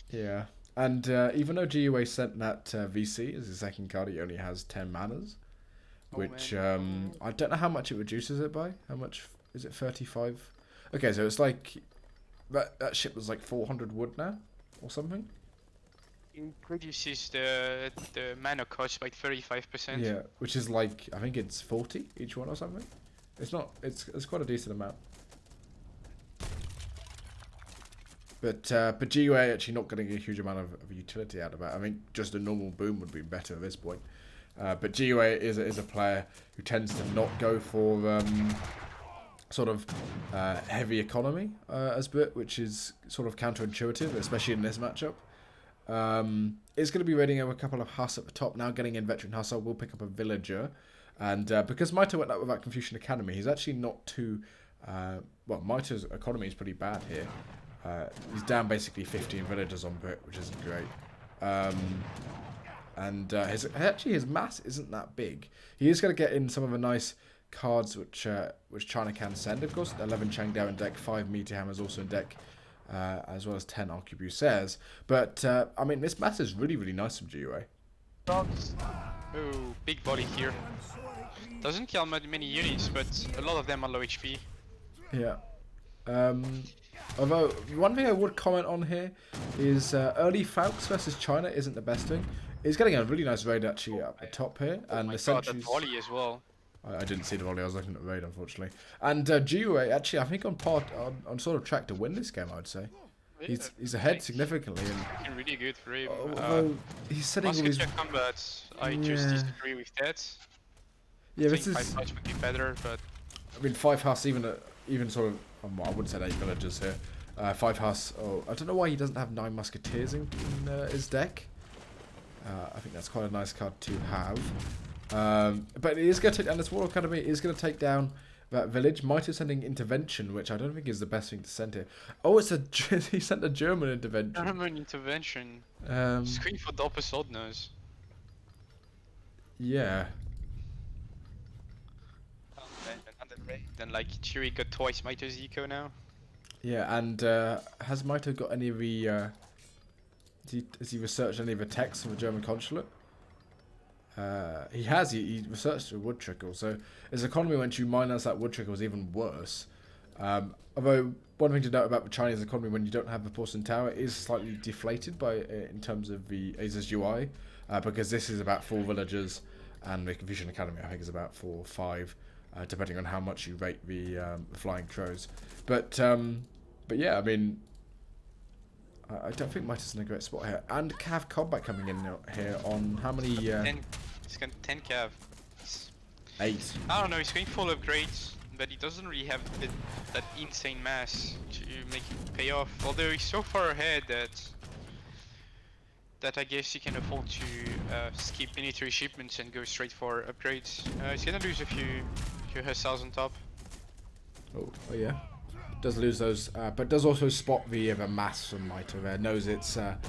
yeah. And even though GiveUA sent that VC as his second card, he only has 10 manas, which I don't know how much it reduces it by. How much is it? 35. Okay, so it's like that ship was like 400 wood now, or something. it reduces the mana cost by 35%. Yeah, which is like I think it's 40 each one or something. It's not. It's quite a decent amount. But GiveUA actually not getting a huge amount of utility out of it. I think just a normal boom would be better at this point. But GiveUA is a player who tends to not go for sort of heavy economy as bit, which is sort of counterintuitive, especially in this matchup. It's going to be raiding over a couple of Huss at the top now, getting in veteran Huss. We'll pick up a villager, and because Mitoe went up with that Confucian Academy, he's actually not too. Well, Mitoe's economy is pretty bad here. He's down basically 15 villagers on Brit, which isn't great. And his mass isn't that big. He is going to get in some of the nice cards which China can send. Of course, 11 Changdao in deck, 5 Meteor Hammers also in deck. as well as 10 arquebusiers. But I mean, this mass is really, really nice from GUA. Oh, big body here. Doesn't kill many units, but a lot of them are low HP. Yeah. Although, one thing I would comment on here is early Falcons versus China isn't the best thing. He's getting a really nice raid actually up the top here. And the sentries... volley as well. I didn't see the volley, I was looking at the raid unfortunately. And GUA actually, I think on sort of track to win this game, I'd say. Yeah, he's ahead significantly. And really good for him. although he's setting all these... combats, I just disagree with that. Yeah, I think 5 would be better, but... I mean, 5 Huss, even sort of... I wouldn't say 8 villagers here. 5 Huss, I don't know why he doesn't have 9 musketeers in his deck. I think that's quite a nice card to have. But it is going to take down this War Academy. It is going to take down that village. Mitoe sending intervention, which I don't think is the best thing to send here. Oh, he sent a German intervention. German intervention. Screen for Doppel Soldners. Yeah. Then like Chewy got twice Mitoe's eco now. Yeah, and has Mitoe got any of the... has he researched any of the texts from the German consulate? He has. He researched the wood trickle. So his economy, once you minus that wood trickle, is even worse. Although one thing to note about the Chinese economy, when you don't have the porcelain tower, it is slightly deflated by in terms of the Asus UI, because this is about 4 villagers, and the Confucian Academy I think is about 4 or 5, depending on how much you rate the flying crows. But yeah, I mean. I don't think Mitoe's in a great spot here. And Cav Combat coming in here on how many... He's got 10 Cav. 8. I don't know, he's going full upgrades, but he doesn't really have that insane mass to make it pay off. Although he's so far ahead that I guess he can afford to skip military shipments and go straight for upgrades. He's gonna lose a few hussars on top. Oh yeah. Does lose those, but does also spot the mass from Mitoe there. Knows it's... Actually,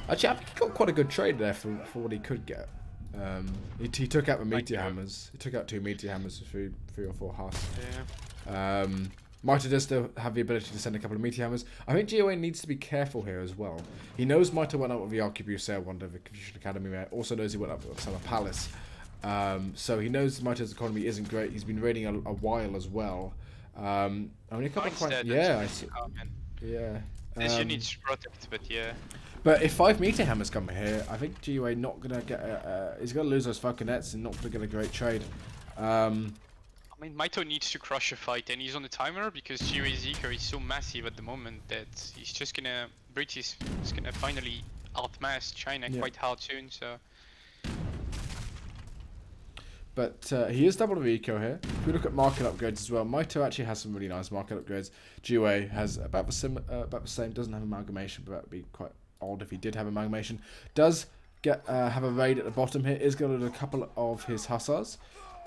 I think he got quite a good trade there for what he could get. He took out the meteor hammers. He took out 2 meteor hammers for 3 or 4 Huss. Yeah. Mitoe does still have the ability to send a couple of meteor hammers. I think GOA needs to be careful here as well. He knows Mitoe went up with the arquebusier one of the Confucian Academy there. Also knows he went up with Summer Palace. So he knows Mitoe's economy isn't great. He's been raiding a while as well. I mean, a couple of quite... Yeah, I see. Yeah. There's units to protect, but yeah. But if 5 meteor hammers come here, I think GUA not gonna get. He's gonna lose those falconets and not gonna get a great trade. I mean, Mitoe needs to crush a fight, and he's on the timer because GUA's eco is so massive at the moment that he's just gonna... British is gonna finally outmass China quite hard soon. So. But he is double the eco here. If we look at market upgrades as well, Mitoe actually has some really nice market upgrades. GUA has about the same. Doesn't have amalgamation, but that would be quite odd if he did have amalgamation. Does get have a raid at the bottom here. Is going to lose a couple of his hussars.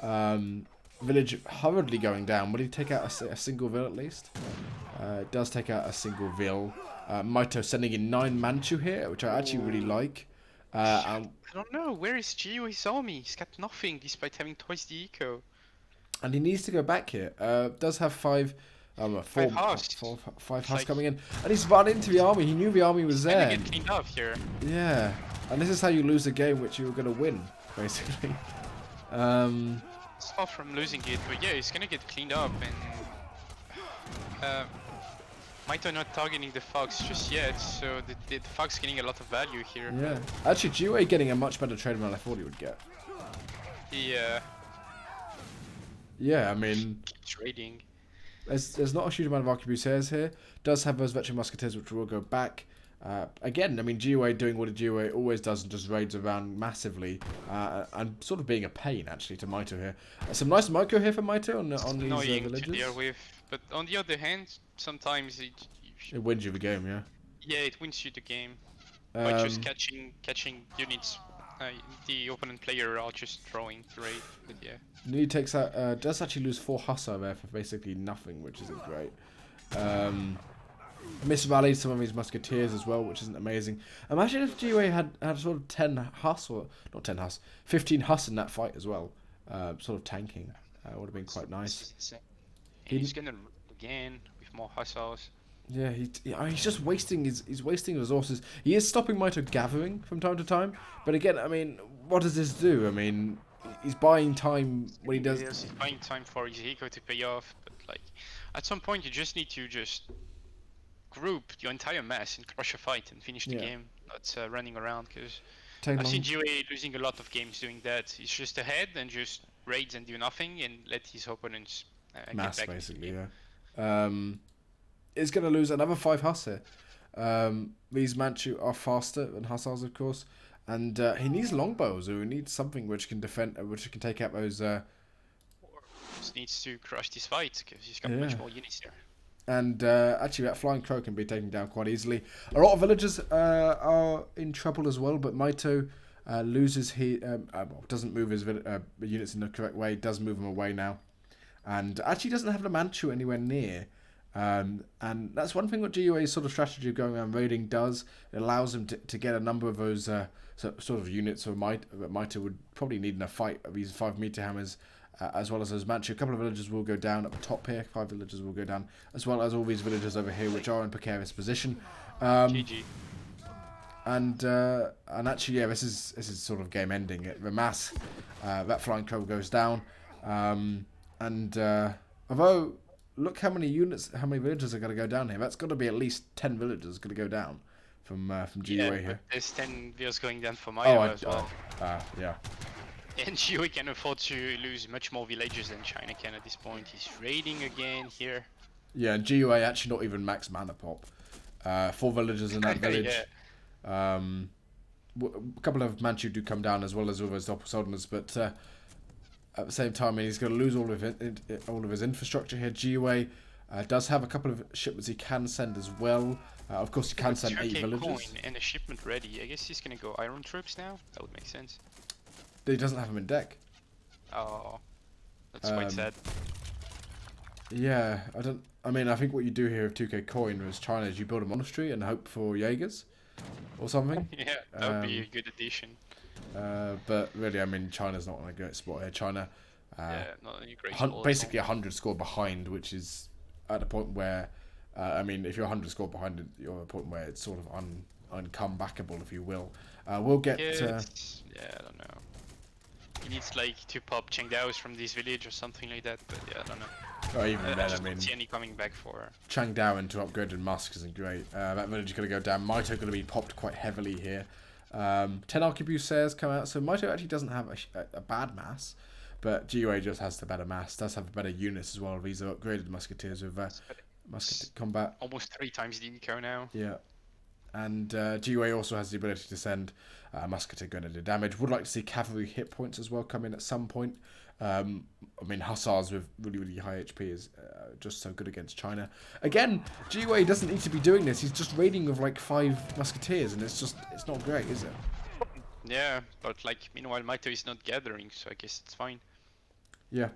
Village hurriedly going down. Will he take out a single vill at least? Does take out a single vill. Mitoe sending in 9 Manchu here, which I actually really like. I don't know, where is GUA's army? He's got nothing despite having twice the eco. And he needs to go back here. Does have 5 Huss coming in. And he's run into the army. He knew the army was there. Get cleaned up here. Yeah. And this is how you lose a game which you were going to win, basically. It's far from losing it, but yeah, he's going to get cleaned up. And Mitoe not targeting the fox just yet, so the fox getting a lot of value here. Yeah. Actually, GUA getting a much better trade than I thought he would get. Yeah. Yeah, I mean... Trading. There's not a huge amount of arquebusiers here. Does have those veteran musketeers, which will go back. Again, I mean, GUA doing what a GUA always does and just raids around massively. And sort of being a pain, actually, to Mitoe here. Some nice micro here for Mitoe on these villages. To deal with. But on the other hand, sometimes it wins you the game, yeah. Yeah, it wins you the game by just catching units. The opponent player are just throwing the raid. But yeah. He takes out. Does actually lose 4 Hussar there for basically nothing, which isn't great. Misrallied some of his musketeers as well, which isn't amazing. Imagine if GUA had sort of 10 Huss, or not 10 Huss, 15 Huss in that fight as well. Sort of tanking. Would have been quite nice. He's gonna again with more hussars. Yeah, he's just wasting he's wasting resources. He is stopping Mitoe gathering from time to time, but again, I mean, what does this do? I mean, he's buying time when he does. Yes, he's buying time for his eco to pay off, but like at some point you just need to just group your entire mass and crush a fight and finish the game. Not running around, because I've seen GiveUA losing a lot of games doing that. He's just ahead and just raids and do nothing and let his opponents Mass, get back basically, yeah. Is going to lose another 5 Huss here. These Manchu are faster than Hussars, of course, and he needs longbows, or he needs something which can defend, which can take out those. Or just needs to crush this fight because he's got much more units here. And actually, that flying crow can be taken down quite easily. A lot of villagers are in trouble as well, but Mitoe loses doesn't move his units in the correct way. Does move them away now, and actually doesn't have the Manchu anywhere near. And that's one thing what GiveUA's sort of strategy of going around raiding does. It allows them to get a number of those sort of units that Mitoe would probably need in a fight. These 5-meter hammers, as well as those Manchu. A couple of villagers will go down at the top here. 5 villagers will go down, as well as all these villagers over here, which are in precarious position. GG. And actually, yeah, this is sort of game ending. The mass, that flying crow goes down, although. Look how many villagers are going to go down here. That's got to be at least 10 villagers going to go down from GiveUA here. But there's 10 villas going down for Mitoe as well. Yeah. And GiveUA can afford to lose much more villages than China can at this point. He's raiding again here. Yeah, and GiveUA actually not even max mana pop. 4 villagers in that village. Yeah. A couple of Manchu do come down as well as all those Doppelsoldners, but at the same time, he's going to lose all of his infrastructure here. GiveUA does have a couple of shipments he can send as well. Of course, he can send 8 villagers. Coin and a shipment ready. I guess he's going to go iron troops now. That would make sense. He doesn't have them in deck. Oh, that's quite sad. Yeah, I think what you do here with 2k coin as China is you build a monastery and hope for Jaegers or something. Yeah, that would be a good addition. But really, I mean, China's not in a great spot here. China, not in a great spot basically 100 score behind, which is at a point where, I mean, if you're 100 score behind, you're at a point where it's sort of uncomebackable, if you will. We'll get. Yeah, I don't know. He needs like to pop Chengdaos from this village or something like that, but yeah, I don't know. Or even then, I mean, don't see any coming back for Changdao into upgraded Musk isn't great. That village is going to go down. Mitoe going to be popped quite heavily here. 10 arquebusiers come out, so Mitoe actually doesn't have a bad mass, but GiveUA just has the better mass. Does have better units as well. These are upgraded musketeers with musket combat. Almost 3 times the eco now. Yeah, and GiveUA also has the ability to send musketeer going to do damage. Would like to see cavalry hit points as well come in at some point. I mean, Hussars with really high HP is just so good against China. Again, GiveUA doesn't need to be doing this. He's just raiding with like 5 musketeers, and it's not great, is it? Yeah, but like meanwhile Mitoe is not gathering, so I guess it's fine. Yeah.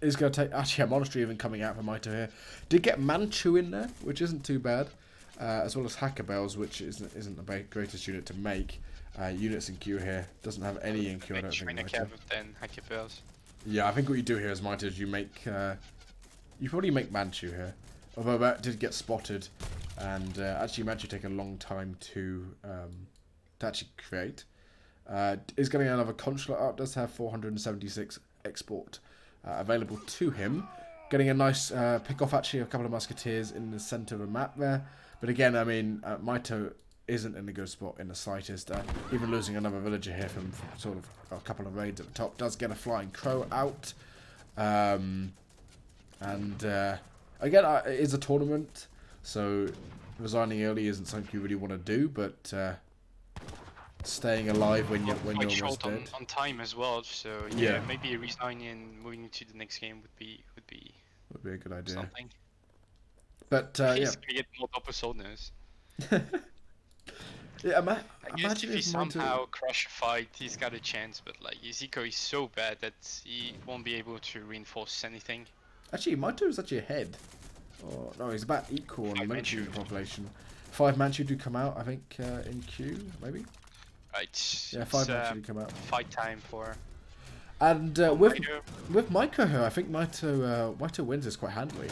Is going to take actually a monastery even coming out for Mitoe here. Did get Manchu in there, which isn't too bad, as well as Hacker Bells, which isn't the greatest unit to make. Units in queue here doesn't have any in queue. I don't think. Then Hacker Bells. Yeah, I think what you do here as Mitoe is you probably make Manchu here, although that did get spotted, and actually Manchu take a long time to actually create. Is getting another consular up. Does have 476 export available to him. Getting a nice pick off actually a couple of musketeers in the centre of the map there. But again, I mean, Mitoe isn't in a good spot in the slightest. Even losing another villager here from sort of a couple of raids at the top. Does get a flying crow out. Again, it is a tournament, so resigning early isn't something you really want to do, but staying alive when you're almost dead. On time as well, so yeah, maybe resigning and moving into the next game would be a good idea. Something. But he's gonna get more Doppelsoldners. Yeah, I guess if he somehow crush a fight, he's got a chance, but like his eco is so bad that he won't be able to reinforce anything. Actually, Mitoe is actually ahead. Oh, no, he's about equal on the Manchu population. 5 Manchu do come out, I think, in queue, maybe? Right. Yeah, 5 Manchu do come out. Fight time for... And Oh, with Mitoe. Micro here, I think Mito wins this quite handily.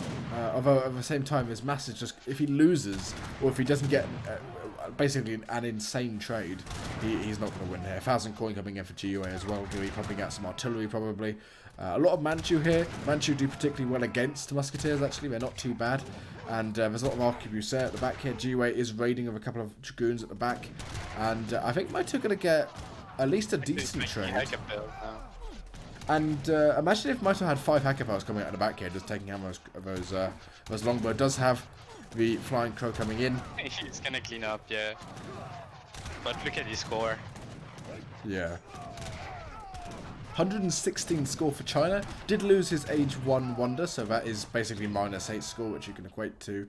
Although at the same time, his mass is just if he loses or if he doesn't get basically an insane trade, he's not going to win here. 1,000 coin coming in for GUA as well. Going to be pumping out some artillery probably. A lot of Manchu here. Manchu do particularly well against Musketeers actually. They're not too bad. And there's a lot of arquebusier at the back here. GUA is raiding with a couple of dragoons at the back. And I think Mito going to get at least a decent trade. And imagine if Mito had 5 hacker powers coming out of the back here, just taking out those longbow. Does have the flying crow coming in. He's gonna clean up, yeah. But look at his score. Yeah. 116 score for China. Did lose his age 1 wonder, so that is basically -8 score, which you can equate to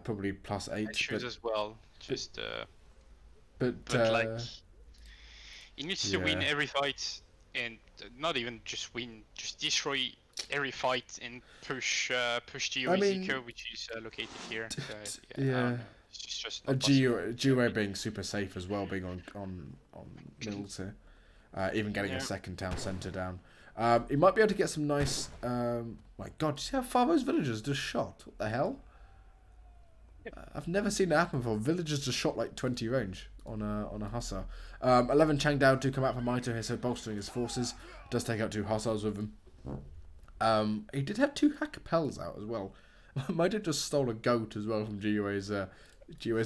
probably +8. Shoes as well. Just but like he needs to win every fight, and not even just win, just destroy every fight and push GUA Zico, which is located here. Yeah. It's just not possible. GUA being super safe as well, being on mills here. Even getting a second town centre down. He might be able to get some nice... my god, do you see how far those villagers just shot? What the hell? I've never seen that happen before. Villagers just shot like 20 range on a hussar. 11 Changdao do come out for Mito here, so bolstering his forces. Does take out 2 hussars with him. He did have 2 hackapels out as well. Mito just stole a goat as well from GUA's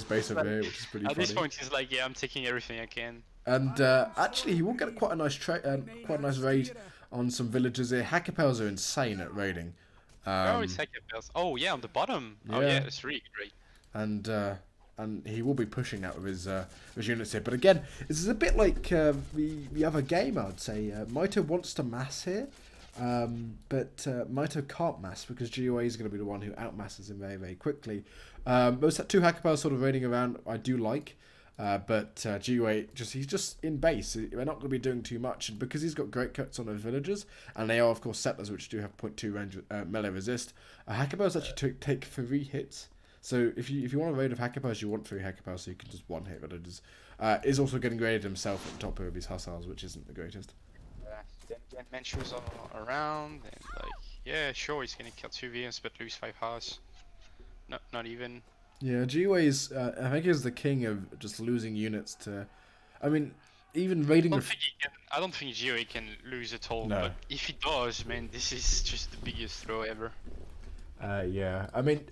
base over here, which is pretty funny. At this point, he's like, yeah, I'm taking everything I can. And actually, he will get quite a nice raid on some villagers here. Hackapels are insane at raiding. It's hackapels. Oh yeah, on the bottom. Yeah. Oh yeah, it's really great. And he will be pushing out with his units here. But again, this is a bit like the other game, I would say. Mito wants to mass here, but Mito can't mass because GUA is going to be the one who outmasses him very, very quickly. Those 2 hackapels sort of raiding around, I do like. But GUA, he's just in base. They're not going to be doing too much. And because he's got great cuts on those villagers, and they are, of course, settlers, which do have 0.2 range melee resist, hackapels actually take 3 hits. So if you want a raid of hackapels, you want 3 hackapels, so you can just one-hit villagers. Is also getting raided himself at the top of his hussars, which isn't the greatest. Then Manchus are around, and like, yeah, sure, he's going to kill 2 VMs, but lose 5 house. Not even. Yeah, GUA is, I think he's the king of just losing units to... I mean, even raiding... I don't think GUA can lose at all, no. But if he does, man, this is just the biggest throw ever. Yeah, I mean,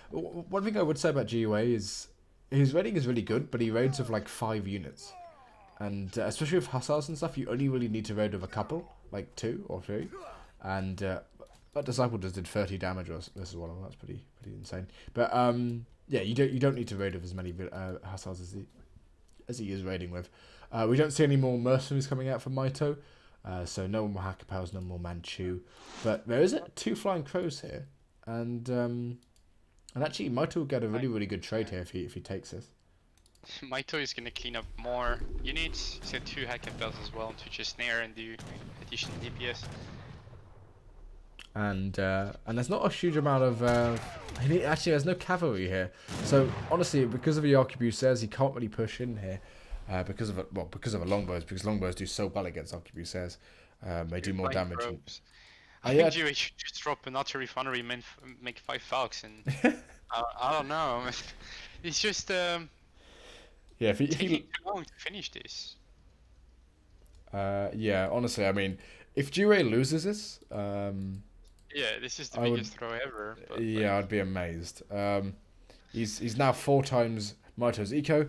one thing I would say about GUA is his raiding is really good, but he raids with like 5 units. And especially with hussars and stuff, you only really need to raid with a couple, like 2 or 3. And that Disciple just did 30 damage or this is one of them. That's pretty insane. But yeah, you don't need to raid with as many hussars as he is raiding with. We don't see any more mercenaries coming out from Mito, so no more hackapels, no more Manchu. But there is 2 flying crows here, and actually Mito will get a really good trade here if he takes this. Mito is gonna clean up more units. He's got 2 hackapels as well to just snare and do addition DPS. And there's not a huge amount of actually there's no cavalry here, so honestly because of the arquebusiers he can't really push in here because of longbows, because longbows do so well against arquebusiers. They do more damage. I think you should just drop another refinery and make 5 Falcons, and I don't know. It's just yeah, if taking too long to finish this. Yeah, honestly, I mean, if GUA loses this, yeah, this is the biggest throw ever. But yeah, I'd be amazed. He's now 4 times Mito's eco.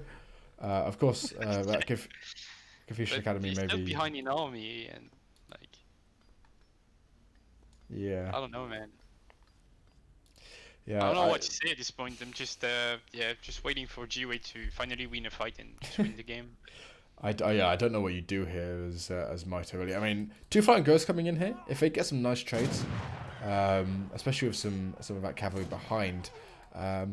Of course, that Confucius Academy he's maybe. Still behind in army and like. Yeah. I don't know, man. Yeah. I don't know what to say at this point. I'm just just waiting for GUA to finally win a fight and just win the game. I don't know what you do here as Mito really. I mean, 2 flying ghosts coming in here. If they get some nice trades, especially with some of that cavalry behind. I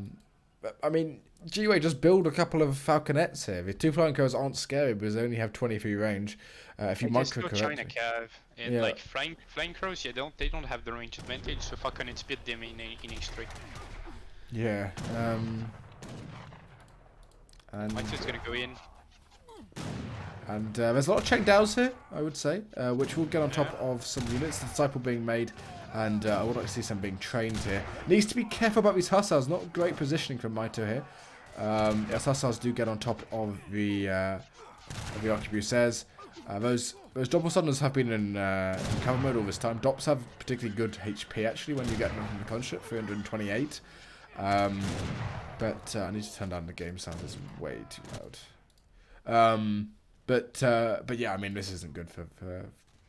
mean, GUA just build a couple of falconets here. The 2 flying ghosts aren't scary because they only have 23 range. If you micro correct. China cav and like flying crows, they don't have the range advantage, so falconets beat them in X3. Yeah. And Mito's gonna go in. And there's a lot of chain downs here, I would say, which will get on top of some units. The Disciple being made, and I would like to see some being trained here. Needs to be careful about these Hussars. Not great positioning from Mitoe here. As Hussars do get on top of the arquebusiers. Those double stunners have been in cover mode all this time. Dops have particularly good HP actually when you get them from the construct, 328. But I need to turn down the game sound. It's way too loud. But yeah, I mean this isn't good for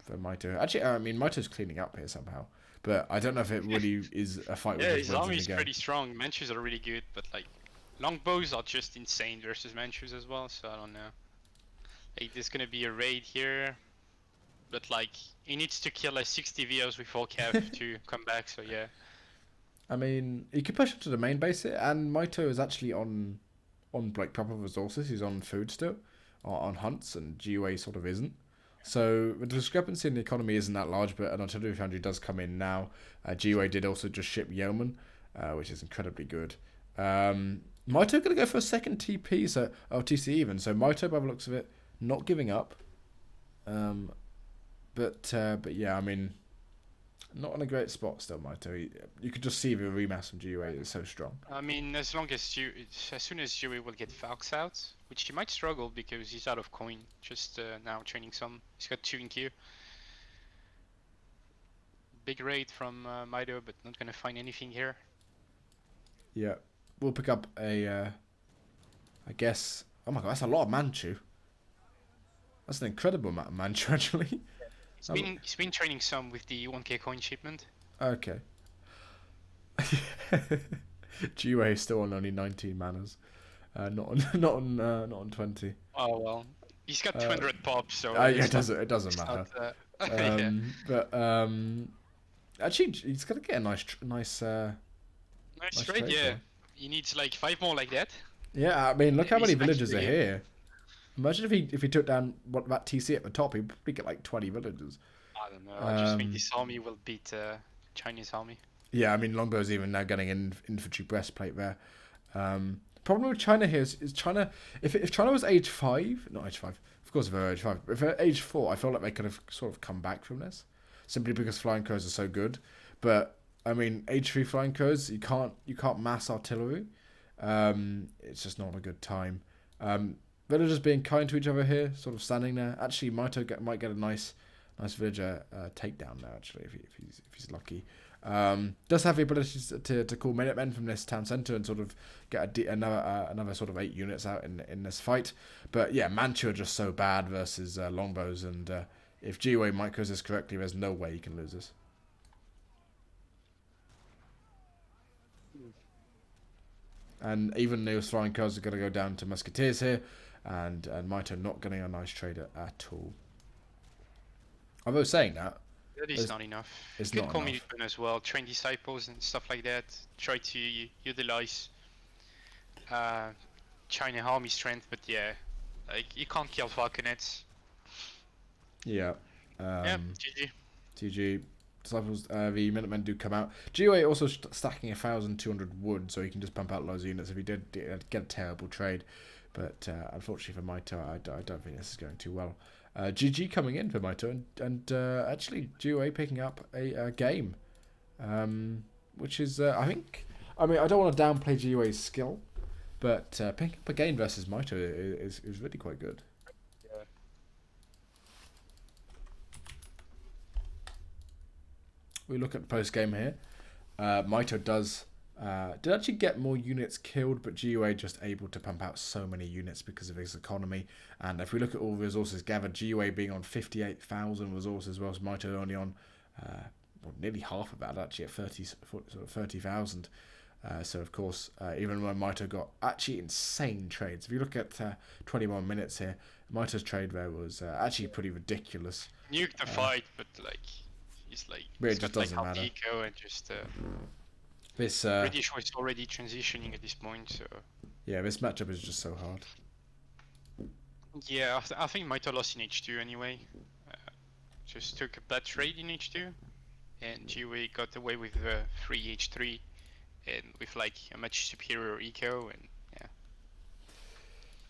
Mitoe. Actually, I mean Mitoe's cleaning up here somehow. But I don't know if it really is a fight. Yeah, his army is pretty strong. Manchus are really good, but like longbows are just insane versus Manchus as well. So I don't know. Like, there's gonna be a raid here, but like he needs to kill like 60 VOs with full cav to come back. So yeah. I mean, he could push up to the main base here, and Mitoe is actually on like proper resources. He's on food still, on hunts, and GiveUA sort of isn't. So the discrepancy in the economy isn't that large, but an artillery foundry does come in now. GiveUA did also just ship yeoman, which is incredibly good. Mitoe gonna go for a second TP, so TC even. So Mitoe, by the looks of it, not giving up. But yeah, I mean, not in a great spot still, Mitoe. You could just see the remass from GiveUA is so strong. I mean, as soon as GiveUA will get Falx out, which he might struggle because he's out of coin. Just now training some. He's got 2 in queue. Big raid from Mitoe, but not gonna find anything here. Yeah, we'll pick up a. I guess. Oh my god, that's a lot of Manchu. That's an incredible amount of Manchu, actually. He's been training some with the 1k coin shipment. Okay. GiveUA is still on only 19 manners, not on 20. Oh well, he's got 200 pops, so yeah, it doesn't matter. Yeah. But actually, he's gonna get a nice trade. Yeah, he needs like 5 more like that. Yeah, I mean, look how many villagers are here. Imagine if he took down that TC at the top, he'd probably get like 20 villagers. I don't know. I just think this army will beat Chinese army. Yeah, I mean, Longbow's even now getting an infantry breastplate there. Problem with China here is China. If China was age 5, not age 5, of course they're age 5. But if they're age 4, I feel like they could have sort of come back from this, simply because flying crows are so good. But I mean, age 3 flying crows, you can't mass artillery. It's just not a good time. Villagers being kind to each other here, sort of standing there. Actually, Mitoe might get a nice villager takedown now. Actually, if he's lucky, does have the ability to call Minutemen from this town centre and sort of get another sort of 8 units out in this fight. But yeah, Manchu are just so bad versus longbows, and if GiveUA micros this correctly, there's no way he can lose this. And even those flying crows are going to go down to musketeers here. And Mitoe not getting a nice trader at all. Although saying that is not enough. It's you not can call enough. me as well. Train disciples and stuff like that. Try to utilize China army strength, but yeah, like you can't kill falconets. Yeah. Yeah, GG. Disciples, the Minutemen do come out. GiveUA also stacking 1,200 wood, so he can just pump out loads of units if he did get a terrible trade. But unfortunately for Mitoe, I don't think this is going too well. GG coming in for Mitoe, and actually GiveUA picking up a game, which is I think. I mean, I don't want to downplay GiveUA's skill, but picking up a game versus Mitoe is really quite good. Yeah. We look at the post game here. Mitoe did actually get more units killed, but GiveUA just able to pump out so many units because of his economy. And if we look at all the resources gathered, GiveUA being on 58,000 resources, whilst Mitoe only on nearly half of that, actually at 30,000. So of course, even when Mitoe got actually insane trades. If you look at 21 minutes here, Mitoe's trade there was actually pretty ridiculous. Nuke the fight, but like he's it just doesn't matter. Eco and just. This British was already transitioning at this point, so. Yeah, this matchup is just so hard. Yeah, I think Mitoe lost in H2 anyway. Just took a bad trade in H2, and GiveUA got away with the free H3, and with like a much superior eco, and yeah.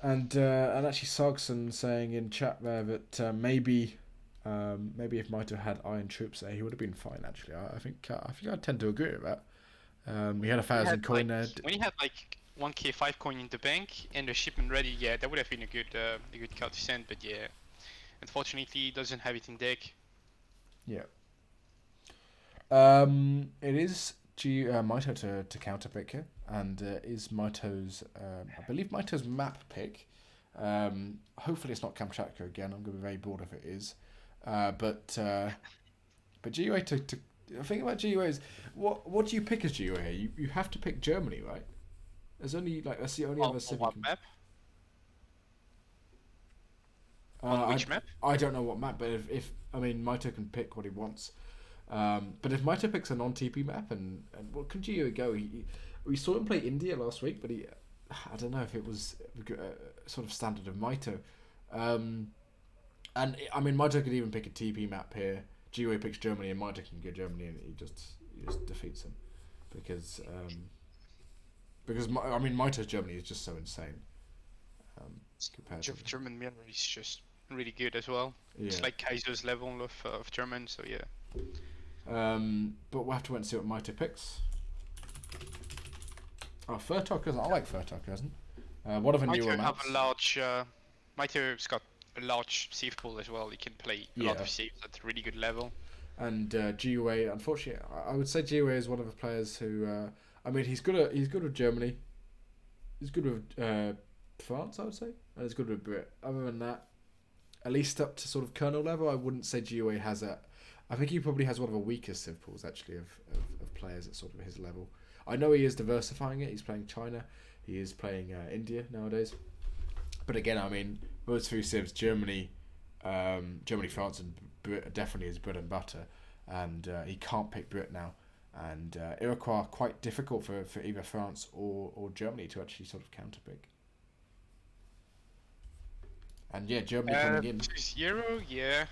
And actually Sargson saying in chat there that maybe if Mitoe had iron troops there, he would have been fine. Actually, I think I tend to agree with that. He had 1,000 coin there. When he had like 1k5 coin in the bank and the shipment ready, yeah, that would have been a good card to send. But yeah, unfortunately, he doesn't have it in deck. Yeah. It is Mitoe to counter pick here, and is Mitoe's I believe Mitoe's map pick. Hopefully it's not Kamchatka again. I'm going to be very bored if it is. But GUA to the thing about GUA is what do you pick as GUA here? You have to pick Germany, right? There's only like that's the only other civ. What map? On which map? I don't know what map, but if I mean Mitoe can pick what he wants. But if Mitoe picks a non-TP map and what can GUA go? We saw him play India last week, but I don't know if it was sort of standard of Mitoe. And I mean Mitoe could even pick a TP map here. GUA picks Germany and Mitoe can go Germany and he just defeats him because I mean Mitoe's Germany is just so insane. Compared to German memory is just really good as well. Yeah. It's like Kaiser's level of German, so yeah. But we'll have to wait and see what Mitoe picks. Oh, Furtok isn't. I like Furtok, isn't. One of the newer maps. Have a large. Mitoe's got a large save pool as well. He can play a lot of saves at a really good level. And GUA, unfortunately, I would say GUA is one of the players who. I mean, he's good with Germany. He's good with France, I would say, and he's good with Brit. Other than that, at least up to sort of Colonel level, I wouldn't say GUA has a. I think he probably has one of the weakest civ pools actually of players at sort of his level. I know he is diversifying it. He's playing China. He is playing India nowadays. But again, I mean, those three civs, Germany, France, and Brit definitely his bread and butter. And he can't pick Brit now. And Iroquois are quite difficult for either France or Germany to actually sort of counter pick. And yeah, Germany coming in. 0, yeah.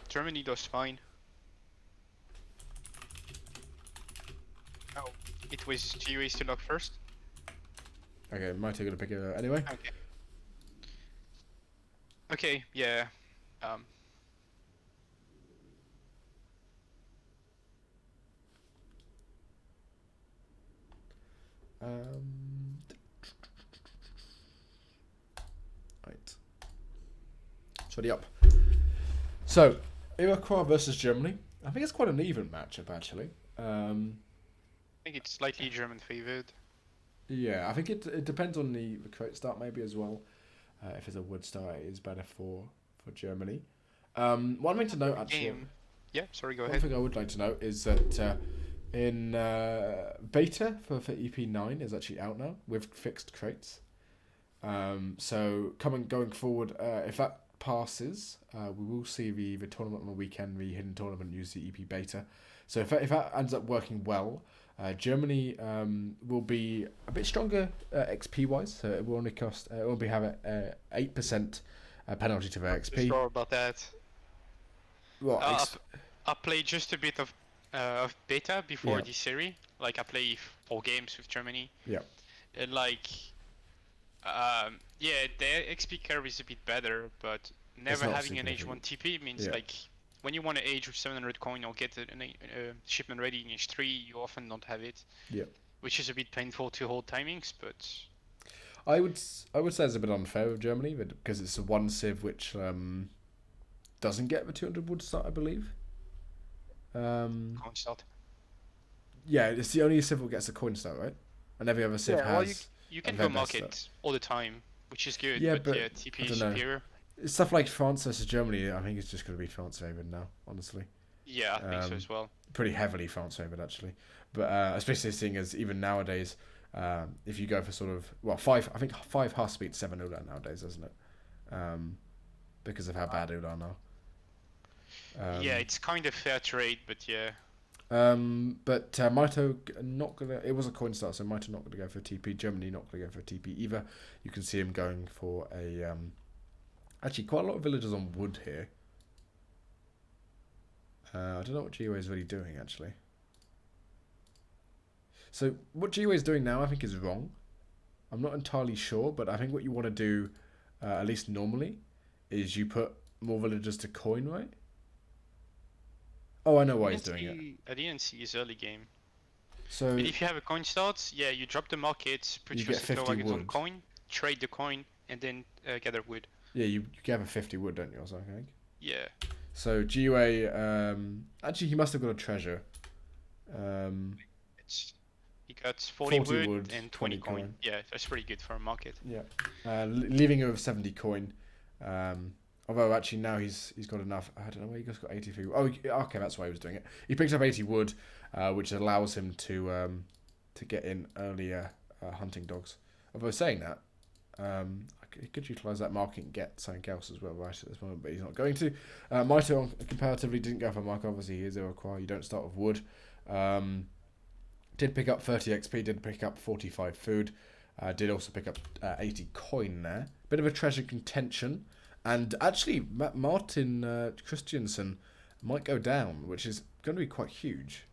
Germany does fine. Oh, it was GUA's to lock first. Okay, Mitoe gonna pick it anyway. Okay. Okay, yeah. Right. Sweaty up. So, Iroquois versus Germany. I think it's quite an even matchup, actually. I think it's slightly German favored. Yeah, I think it depends on the crate start maybe as well. If it's a wood start, it is better for Germany. One thing to note, actually. Yeah, sorry, go ahead. One thing I would like to note is that in beta for EP9 is actually out now with fixed crates. So going forward, if that passes, we will see the tournament on the weekend, the hidden tournament, use the EP beta. So if that ends up working well, Germany will be a bit stronger XP wise. So it will only cost it will be have a 8% penalty to their XP. Sure about that. Well, I played just a bit of beta before this series. Like I play 4 games with Germany. Yeah. And like, their XP curve is a bit better, but never having an H1 TP means like when you want to age with 700 coin or get a shipment ready in H3, you often don't have it. Yeah. Which is a bit painful to hold timings, but. I would say it's a bit unfair with Germany, because it's a one civ which doesn't get the 200 wood start, I believe. Coin start. Yeah, it's the only civ that gets a coin start, right? And every other civ has. Well, you can go market all the time, which is good. Yeah, but TP is superior. Stuff like France versus Germany, I think it's just going to be France favoured now, honestly. Yeah, I think so as well. Pretty heavily France favoured, actually. But especially seeing as even nowadays, if you go for sort of, 5 Haas beats 7 Ulan nowadays, doesn't it? Because of how bad Ulan are. Yeah, it's kind of fair trade, but yeah. But Mitoe not gonna. It was a coin start, so Mitoe not gonna go for a TP. Germany not gonna go for a TP either. You can see him going for a. Actually, quite a lot of villagers on wood here. I don't know what GUA is really doing actually. So what GUA is doing now, I think, is wrong. I'm not entirely sure, but I think what you want to do, at least normally, is you put more villagers to coin, right? Oh, I know why he's doing it. I didn't see his early game. So But if you have a coin start, yeah, you drop the market, put you your get settler 50 wagons on wood. coin, trade the coin, and then gather wood. Yeah, you gather 50 wood, don't you, or something, I think? Yeah. So GUA, actually he must have got a treasure. It's he got 40 40 wood wood, and 20 20 coin. coin. Yeah, that's pretty good for a market. Yeah. Leaving him with 70 coin. Although actually now he's got enough. I don't know where he just got 83. Oh, okay, that's why he was doing it. He picked up 80 wood, which allows him to get in earlier hunting dogs. Although saying that, he could utilise that market and get something else as well right at this moment, but he's not going to. Mitoe comparatively didn't go for mark. Obviously, he is a require. You don't start with wood. Did pick up 30 XP. Did pick up 45 food. Did also pick up 80 coin there. Bit of a treasure contention. And actually, Martin Christiansen might go down, which is going to be quite huge.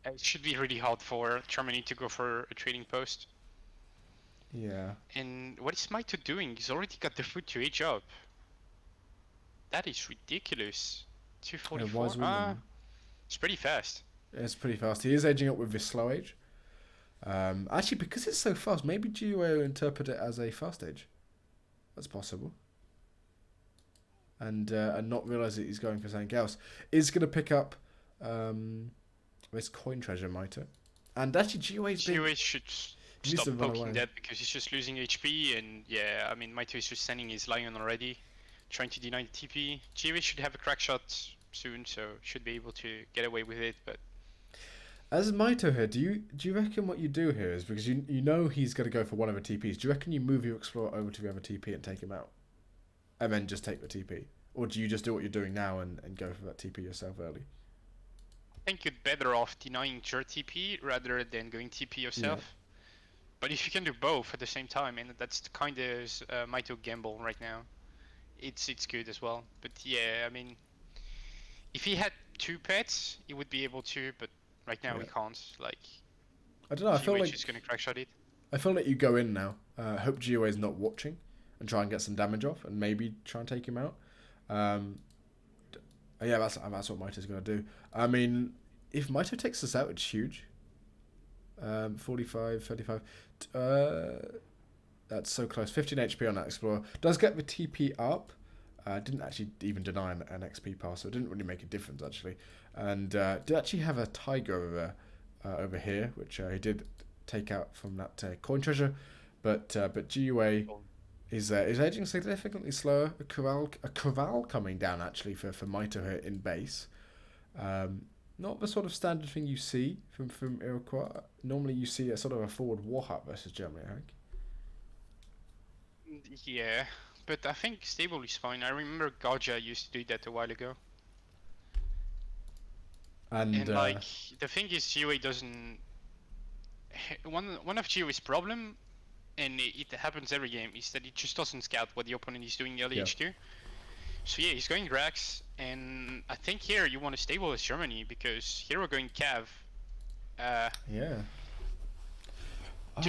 It should be really hard for Germany to go for a trading post. Yeah. And what is Mitoe doing? He's already got the food to age up. That is ridiculous. 244. Wise woman. It's pretty fast. It's pretty fast. He is aging up with this slow age. Actually, because it's so fast, maybe GUA will interpret it as a fast age. That's possible. And not realise that he's going for something else. Is going to pick up this coin treasure, Mitoe. And actually, GUA should stop poking that because he's just losing HP. And yeah, I mean, Mitoe is just sending his lion already, trying to deny the TP. GUA should have a crack shot soon, so should be able to get away with it. But as Mitoe here, do you reckon what you do here is, because you know he's going to go for one of the TPs, do you reckon you move your explorer over to the other TP and take him out? And then just take the TP? Or do you just do what you're doing now and go for that TP yourself early? I think you're better off denying your TP rather than going TP yourself. Yeah. But if you can do both at the same time, and that's the kind of Mitoe gamble right now, it's good as well. But yeah, I mean, if he had 2 pets, he would be able to, but right now we can't. Like, I don't know. I feel like he's gonna crack shot it. I feel like you go in now. Hope GUA is not watching, and try and get some damage off, and maybe try and take him out. Yeah, that's what Mitoe's gonna do. I mean, if Mitoe takes us out, it's huge. 45, 35. That's so close. 15 HP on that explorer. Does get the TP up. Didn't actually even deny an XP pass, so it didn't really make a difference actually. And did actually have a tiger over here, which he did take out from that coin treasure. But GUA is aging significantly slower. A corral coming down actually for Mitoe here in base. Not the sort of standard thing you see from Iroquois. Normally you see a sort of a forward war hut versus Germany, I think. Yeah. But I think stable is fine. I remember Gaja used to do that a while ago. And like, the thing is, GUA doesn't... One of GUA's problem, and it happens every game, is that it just doesn't scout what the opponent is doing early HQ. So yeah, he's going Drax, and I think here you want to stable as Germany, because here we're going Cav. Yeah.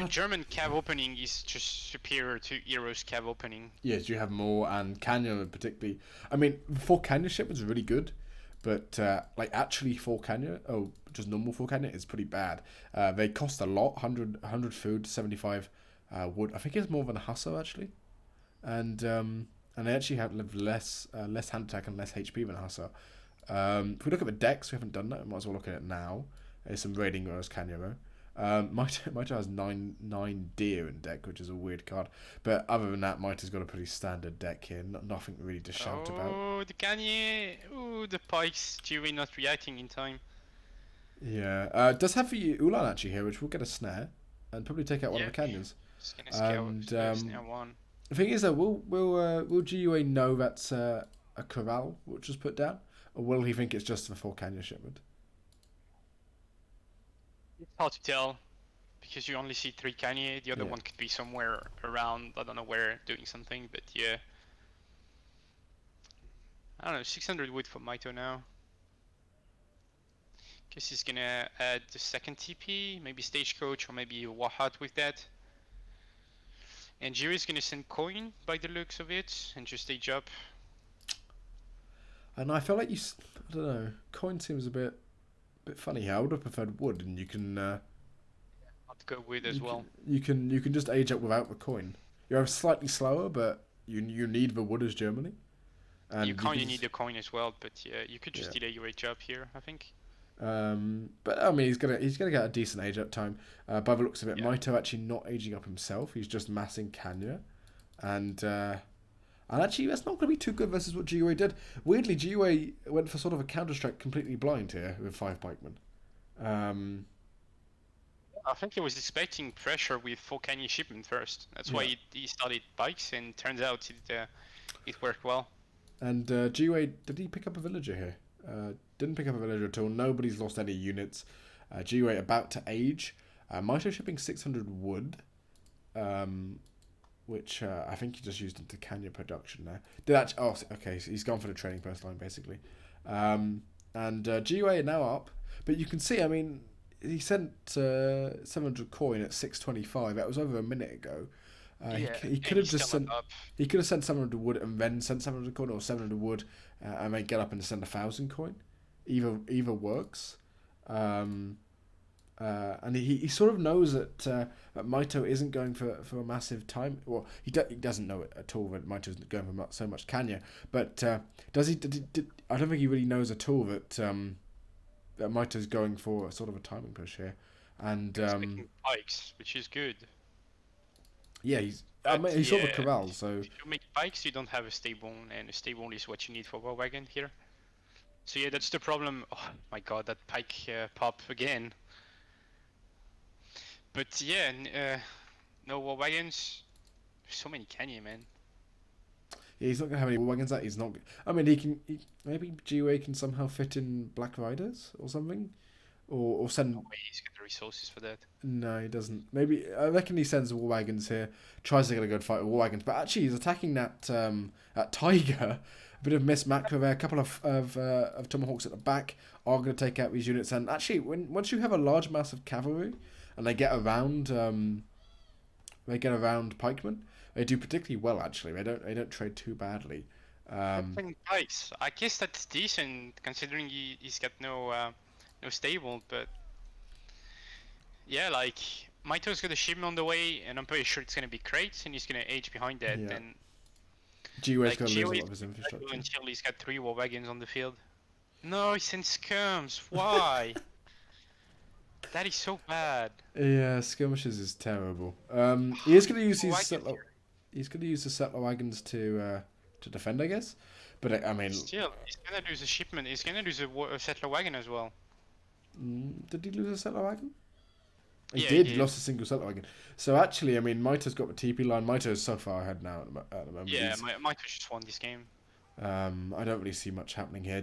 German cav opening is just superior to Euro's cav opening. Yes, you have more, and Kanya particularly. I mean, 4 Kanya ship was really good, but like actually 4 Kanya, just normal 4 Kanya is pretty bad. They cost a lot, 100 food, 75 wood. I think it's more than a Husso actually, and they actually have less hand attack and less HP than a Husso. If we look at the decks, we haven't done that. We might as well look at it now. There's some raiding as Kanya though. Mitoe has 9 deer in deck, which is a weird card. But other than that, Mitoe's got a pretty standard deck here. Nothing really to shout about. Oh, the Kanye! Oh, the pikes. GUA not reacting in time. Yeah. Does have the Ulan actually here, which will get a snare and probably take out one of the Kanyas. The thing is though, will GUA know that's a corral which was put down, or will he think it's just the 4 Kanya shipment? It's hard to tell, because you only see 3 Kanye. The other one could be somewhere around, I don't know where, doing something, but yeah. I don't know, 600 wood for Mitoe now. Guess he's gonna add the second TP, maybe Stagecoach or maybe Wahat with that. And Jiro's gonna send coin by the looks of it and just stage up. And I feel like I don't know. Coin seems a bit funny here. I would have preferred wood, and you can. I'd go with as well. You can just age up without the coin. You're slightly slower, but you need the wood as Germany. And you kind of need the coin as well, but yeah, you could just delay your age up here, I think. But I mean, he's gonna get a decent age up time. By the looks of it, Mitoe actually not aging up himself. He's just massing Kanya, and actually that's not going to be too good versus what GiveUA did. Weirdly, GiveUA went for sort of a counter strike completely blind here with 5 pikemen. I think he was expecting pressure with 4 Kanya shipment first. That's why he started bikes, and turns out it worked well. And GiveUA, did he pick up a villager here? Didn't pick up a villager at all. Nobody's lost any units. GiveUA about to age. Mitoe shipping 600 wood, which I think he just used into Kanya production there. Okay, so he's gone for the training post line basically. And GiveUA are now up, but you can see, I mean, he sent 700 coin at 625. That was over a minute ago. He could have just sent. He could have sent 700 wood and then sent 700 coin, or 700 wood and then get up and send 1,000 coin. Either works. And he sort of knows that Mitoe isn't going for a massive time. Well, he doesn't know it at all that Mitoe's going for so much Kanya. But does he? I don't think he really knows at all that that Mitoe's going for sort of a timing push here. And he's making bikes, which is good. Yeah, he saw the corral, so... If you make bikes, you don't have a stable, and a stable is what you need for war wagon here. So yeah, that's the problem. Oh my god, that pike pop again. But yeah, no war wagons. So many Kenya, man. Yeah, he's not going to have any war wagons. He's not... I mean, maybe GiveUA can somehow fit in Black Riders or something? Or send... No way he's got the resources for that. No, he doesn't. Maybe I reckon he sends war wagons here. Tries to get a good fight with war wagons, but actually he's attacking that Tiger. A bit of miss macro there. A couple of tomahawks at the back are going to take out these units. And actually, once you have a large mass of cavalry and they get around pikemen, they do particularly well. Actually, they don't trade too badly. Pikes. I guess that's decent considering he's got no stable, but yeah, like Mitoe's got a shipment on the way, and I'm pretty sure it's gonna be crates, and he's gonna age behind that. Yeah. And GiveUA's gonna lose a lot of his infrastructure until he's got 3 war wagons on the field. No, he sends skirms. Why? That is so bad. Yeah, skirmishes is terrible. He is gonna use his settler. He's gonna use the settler wagons to defend, I guess. But I mean, still, he's gonna lose a shipment. He's gonna lose a settler wagon as well. Did he lose a settler wagon? He did. He lost a single settler wagon. So actually, I mean, Mitoe's got the TP line. Mitoe's so far ahead now at the moment. Yeah, Mitoe just won this game. I don't really see much happening here.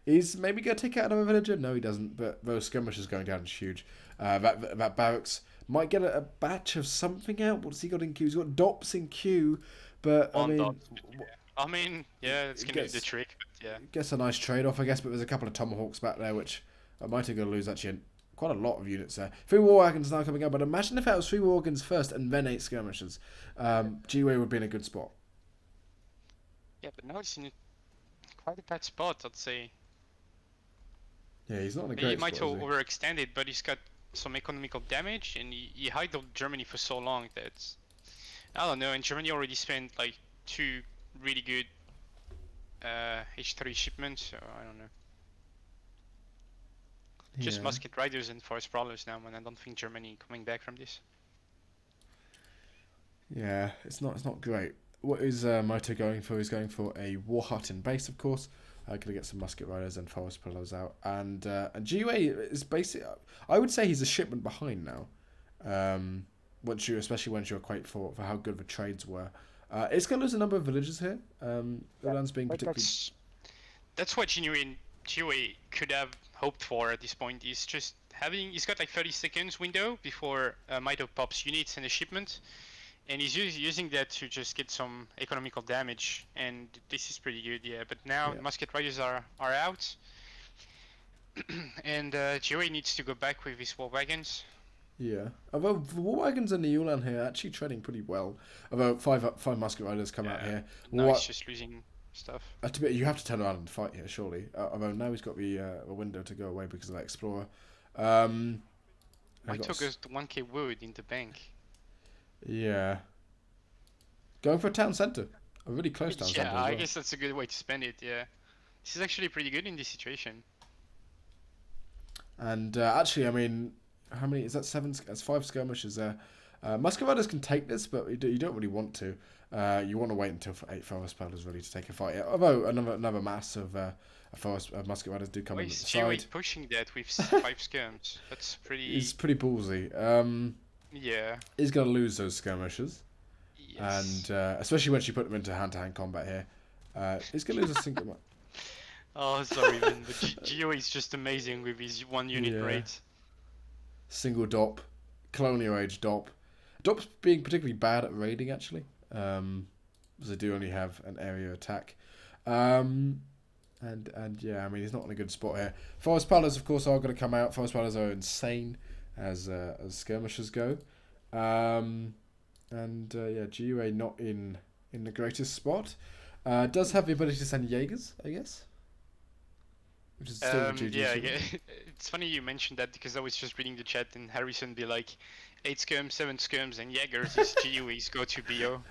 He's maybe going to take out another villager? No, he doesn't. But those skirmishes going down is huge. That barracks might get a batch of something out. What's he got in queue? He's got Dops in queue. But I mean, it's going to be the trick. But yeah, gets a nice trade-off, I guess. But there's a couple of tomahawks back there, which Mitoe going to lose actually quite a lot of units there. 3 war wagons now coming up. But imagine if that was 3 war wagons first and then 8 skirmishes. GiveUA would be in a good spot. Yeah, but now he's in quite a bad spot, I'd say. Yeah, he's not in a great spot. He might overextended, but he's got some economical damage, and he idled Germany for so long that I don't know. And Germany already spent like 2 really good H3 shipments, so I don't know. Just musket riders and forest brawlers now, and I don't think Germany coming back from this. Yeah, it's not great. What is Mitoe going for? He's going for a war hut in base, of course. Gonna get some musket riders and forest pillars out, and GiveUA is basically. I would say he's a shipment behind now. Especially once you're quite for how good the trades were. It's gonna lose a number of villages here. The land's being particularly. That's what GiveUA could have hoped for at this point. He's got like 30 seconds window before Mitoe pops units and a shipment. And he's using that to just get some economical damage, and this is pretty good, yeah. But now musket riders are out. And GOA needs to go back with his war wagons. Yeah. Although the war wagons and the Ulan here are actually treading pretty well. Although five musket riders come out here. Now he's just losing stuff. You have to turn around and fight here, surely. Although now he's got the window to go away because of that explorer. Mitoe goes to 1k wood in the bank. Yeah. Going for a town centre. A really close town centre. Yeah, I guess that's a good way to spend it. Yeah. This is actually pretty good in this situation. And actually, I mean, how many is that? 7? That's 5 skirmishes there. Musket riders can take this, but you don't really want to. You want to wait until 8 forest paladins ready to take a fight. Yeah, although another mass of musket riders do come in at the side. Pushing that with 5 skirms. That's pretty. He's pretty ballsy. Yeah. He's gonna lose those skirmishes. Yes. And especially when she put them into hand-to-hand combat here, he's gonna lose a single. Oh, sorry, man. The Geo is just amazing with his 1 unit rate. Single DOP, colonial age DOP. DOP's being particularly bad at raiding actually, because they do only have an area attack. And yeah, I mean he's not in a good spot here. Forest Paladins, of course, are going to come out. Forest Paladins are insane as skirmishers go. Yeah, GUA not in the greatest spot. Does have the ability to send Jaegers, I guess. Which is still yeah, it's funny you mentioned that because I was just reading the chat and Harrison be like 8 skirms, 7 skirms, and Jaegers is GUA's go-to BO.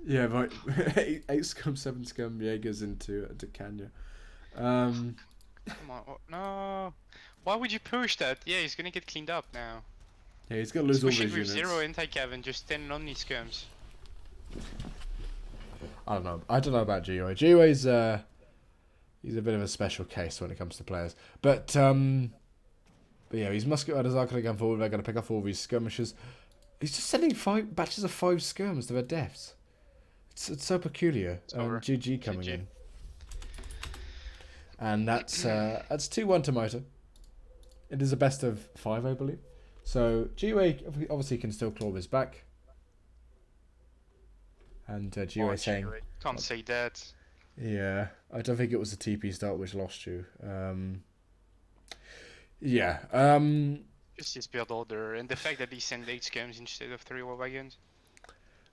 Yeah, right. 8 skirm, 7 skirm Jaegers into Kanya. Come on, no. Why would you push that? Yeah, he's gonna get cleaned up now. Yeah, he's gonna lose all his units. 0 anti-cav and just 10 only skirms. I don't know. I don't know about GUA. GUA's he's a bit of a special case when it comes to players. But yeah, his musket riders are going to go forward. They're going to pick off all these skirmishes. He's just sending 5 batches of 5 skirms to their deaths. It's so peculiar. GG coming in. And that's 2-1 to Mitoe. It is a best of 5, I believe. So GUA obviously can still claw this back. And GUA saying... Can't say that. Yeah, I don't think it was the TP start which lost you. Yeah. Just his build order and the fact that he sent 8 skirms instead of 3 war wagons.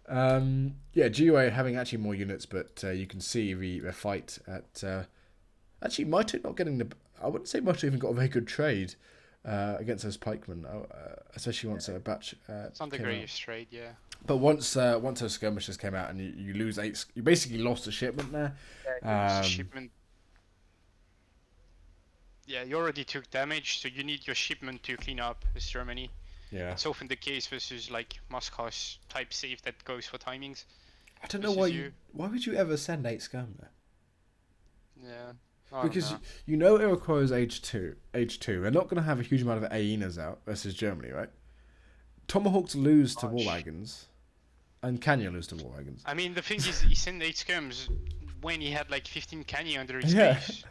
Yeah, GUA having actually more units, but you can see the fight at... actually, Mitoe not getting the... I wouldn't say Mitoe even got a very good trade against those pikemen, especially once a batch it's not the greatest trade, yeah. But once those skirmishes came out and you lose 8... You basically lost a shipment there. Yeah, shipment. Yeah, you already took damage, so you need your shipment to clean up as Germany. Yeah. It's often the case versus like Moscow's type save that goes for timings. I don't know why would you ever send 8 skirm there? Yeah. Because you know Iroquois age 2. They're not going to have a huge amount of Aenas out versus Germany, right? Tomahawks lose to war wagons. And Kanya lose to war wagons. I mean, the thing is, he sent 8 skirms when he had like 15 Kanya under his base.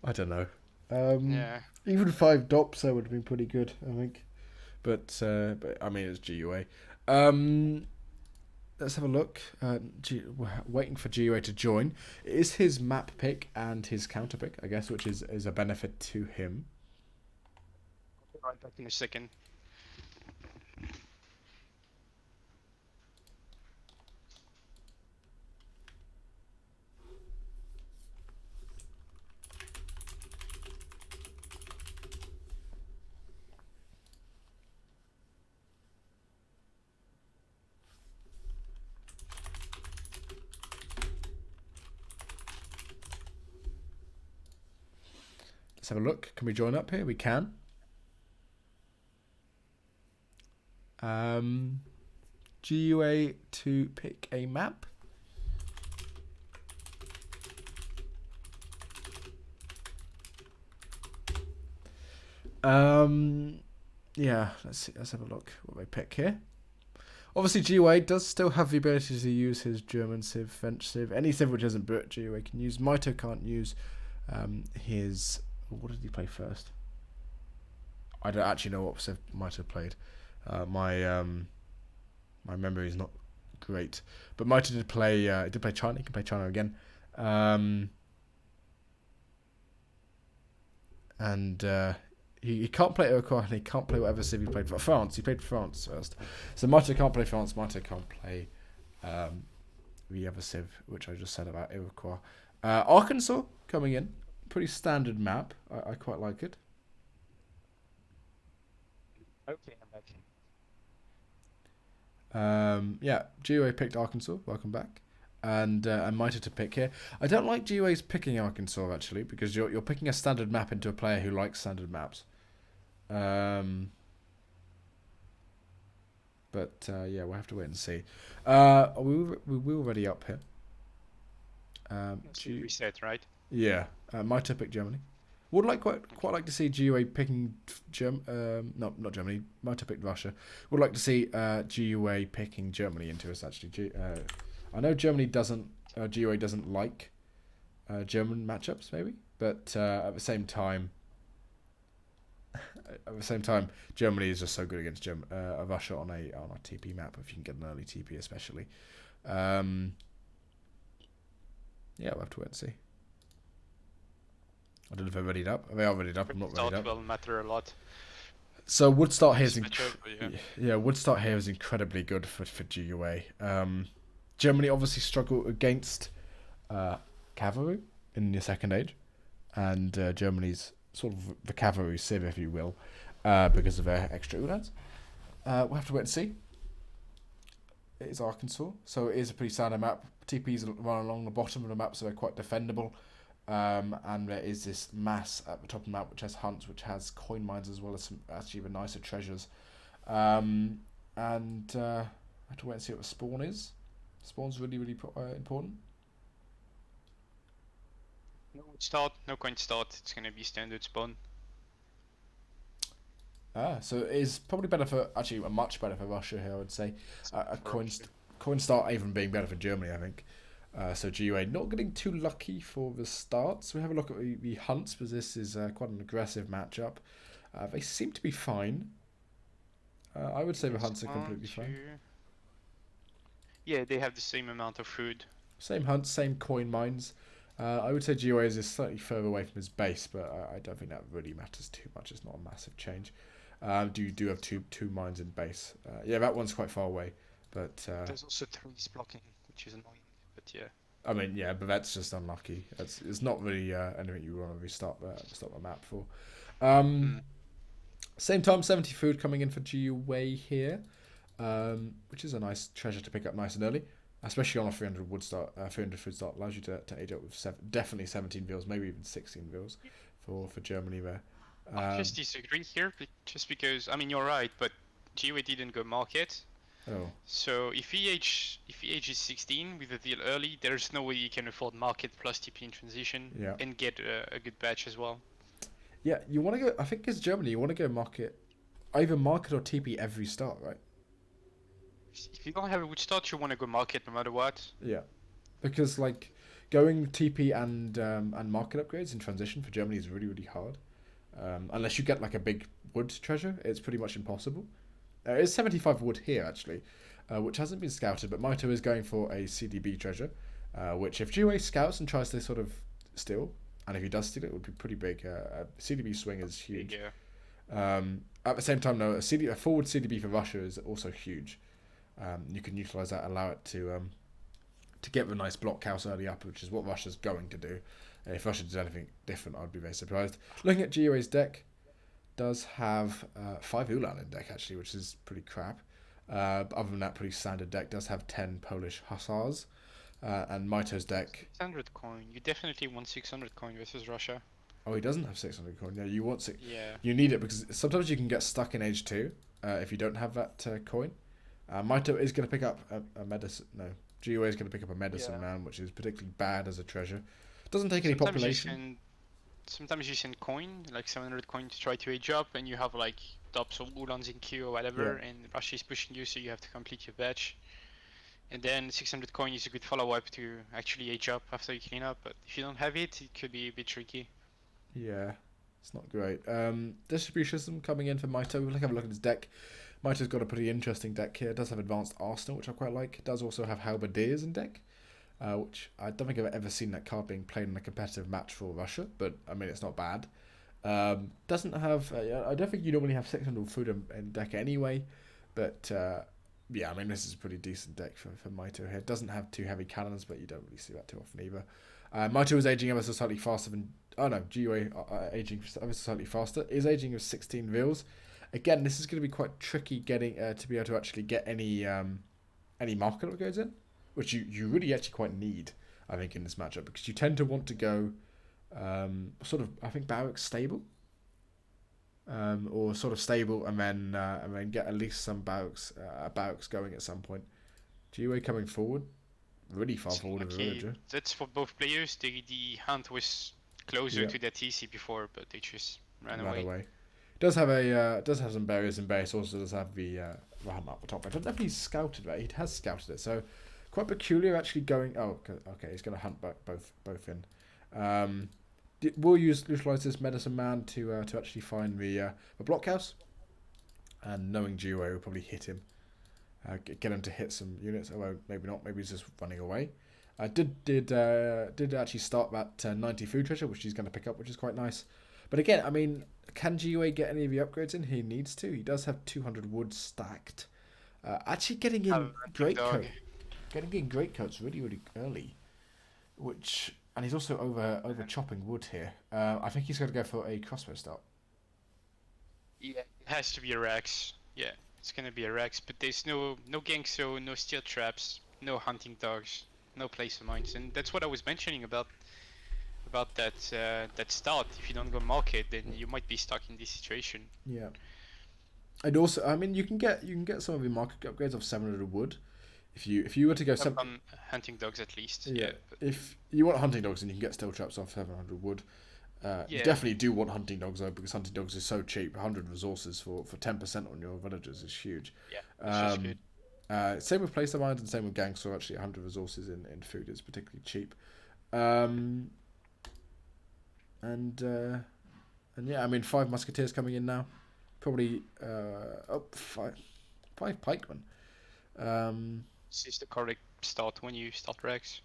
I don't know. Yeah. Even 5 DOPs would have been pretty good, I think. But I mean, it's GUA. Let's have a look. We're waiting for GUA to join. It is his map pick and his counter pick, I guess, which is a benefit to him. Right back in a second. Let's have a look. Can we join up here? We can. GUA to pick a map. Yeah, let's see. Let's have a look what they pick here. Obviously, GUA does still have the ability to use his German civ, French civ, any civ which isn't Brit. GUA can use. Mitoe can't use his. What did he play first? I don't actually know what civ Mitoe played. My memory is not great, but Mitoe did play. He did play China. He can play China again. and he can't play Uruguay, and he can't play whatever civ he played for France. He played for France first, so Mitoe can't play France. Mitoe can't play the other civ, which I just said about Iroquois. Arkansas coming in, pretty standard map. I quite like it. Okay, I'm back. Yeah, GUA picked Arkansas. Welcome back. And Mitoe to pick here. I don't like GUA's picking Arkansas actually, because you're picking a standard map into a player who likes standard maps. But yeah, we'll have to wait and see. We're already up here. Reset, right? Yeah, Mitoe picked Germany. Would quite like to see GUA picking not Germany. Mitoe picked Russia. Would like to see GUA picking Germany into us actually. I know Germany doesn't. GUA doesn't like German matchups maybe, but at the same time, Germany is just so good against Russia on a TP map if you can get an early TP especially. Yeah, we'll have to wait and see. I don't know if they're readied up. They are readied up. I'm not readied up. Will matter a lot. So Woodstart here is Woodstart here is incredibly good for GUA. Germany obviously struggle against cavalry in the Second Age, and Germany's sort of the cavalry civ, if you will, because of their extra ulans. We'll have to wait and see. It is Arkansas, so it is a pretty standard map. TPs run along the bottom of the map, so they're quite defendable. And there is this mass at the top of the map which has hunts, which has coin mines as well as some actually the nicer treasures. And I have to wait and see what the spawn is. Spawn's really important. No coin start. It's gonna be standard spawn. So it is probably better for much better for Russia here. I would say a coin start even being better for Germany. I think. So GUA not getting too lucky for the starts. We have a look at the hunts, because this is quite an aggressive matchup. They seem to be fine. I would say the hunts are completely fine. Yeah, they have the same amount of food. Same hunts, same coin mines. I would say GUA is slightly further away from his base, but I don't think that really matters too much. It's not a massive change. You do have two mines in base. Yeah, that one's quite far away, but there's also trees blocking, which is annoying. But yeah. I mean, yeah, but that's just unlucky. It's not really anything you want to restart the map for. Same time, 70 food coming in for GUA here, which is a nice treasure to pick up nice and early, especially on a 300 food start. Allows you to age up with definitely 17 vils, maybe even 16 vils for Germany there. I just disagree here, just because, I mean, you're right, but GUA didn't go market. Oh. So if he ages 16 with a deal early, there's no way you can afford market plus TP in transition and get a good batch as well. Yeah, you want to go. I think as Germany, you want to go market, either market or TP every start, right? If you don't have a wood start, you want to go market no matter what. Yeah, because like going TP and market upgrades in transition for Germany is really hard. Unless you get like a big wood treasure, it's pretty much impossible. It's 75 wood here actually, which hasn't been scouted, but Mitoe is going for a CDB treasure, which if GUA scouts and tries to sort of steal, and if he does steal it, would be pretty big. CDB swing is huge. Yeah. At the same time, though, a forward CDB for Russia is also huge. You can utilize that, allow it to get the nice block house early up, which is what Russia's going to do. If Russia does anything different, I'd be very surprised. Looking at GUA's deck, does have 5 Ulan in deck actually, which is pretty crap. Other than that, pretty standard deck. Does have 10 Polish Hussars, and Mitoe's deck. 600 coin. You definitely want 600 coin versus Russia. Oh, he doesn't have 600 coin. Yeah, you want six. Yeah. You need it because sometimes you can get stuck in age 2 if you don't have that coin. Mitoe is going to pick up a medicine. No, GUA is going to pick up a medicine man, which is particularly bad as a treasure. Doesn't take any population. Sometimes you send coin, like 700 coin to try to age up, and you have like tops of Ulans in queue or whatever, and Russia is pushing you, so you have to complete your batch. And then 600 coin is a good follow-up to actually age up after you clean up, but if you don't have it, it could be a bit tricky. Yeah, it's not great. Distribution coming in for Mitoe. We'll have a look at his deck. Mitoe's got a pretty interesting deck here. It does have Advanced Arsenal, which I quite like. It does also have Halberdiers in deck. Which I don't think I've ever seen that card being played in a competitive match for Russia, but I mean it's not bad. Doesn't have. I don't think you normally have 600 food in deck anyway, but yeah, I mean this is a pretty decent deck for Mitoe here. Doesn't have too heavy cannons, but you don't really see that too often either. Mitoe is aging ever so slightly faster than. Oh no, GUA aging ever so slightly faster. Is aging of 16 vils. Again, this is going to be quite tricky getting to be able to actually get any market that goes in, which you really actually quite need, I think, in this matchup because you tend to want to go sort of I think Barracks stable. Or sort of stable, and then get at least some barracks going at some point. GUA coming forward, really far forward of a villager. That's for both players. The hunt was closer to that TC before, but they just ran away. Does have some barriers in base. Also does have the hunt up the top. I don't know if he's scouted that. He has scouted it, so quite peculiar actually going. Oh, okay, he's going to hunt both in. We'll utilize this medicine man to actually find the blockhouse, and knowing GUA will probably hit him, get him to hit some units. Although maybe not, maybe he's just running away. Did actually start that 90 food treasure, which he's going to pick up, which is quite nice. But again, I mean, can GUA get any of the upgrades in? He needs to. He does have 200 wood stacked. Actually, getting in greatcoats really early, which. And he's also over chopping wood here. I think he's going to go for a crossbow start. Yeah, it has to be a Rex. Yeah, it's going to be a Rex. But there's no Gangso, no steel traps, no hunting dogs, no place of mines. And that's what I was mentioning about that start. If you don't go market, then you might be stuck in this situation. Yeah. And also, I mean, you can get some of the market upgrades of 700 wood. If you were to go some hunting dogs at least. Yeah. If you want hunting dogs, then you can get steel traps off 700 wood. You definitely do want hunting dogs though, because hunting dogs is so cheap. 100 resources for 10% on your villagers is huge. Yeah, it's just good. Same with placer mines and same with gangs. So actually, 100 resources in food is particularly cheap. And yeah, I mean 5 musketeers coming in now. Probably five pikemen. This is the correct start when you start Rex.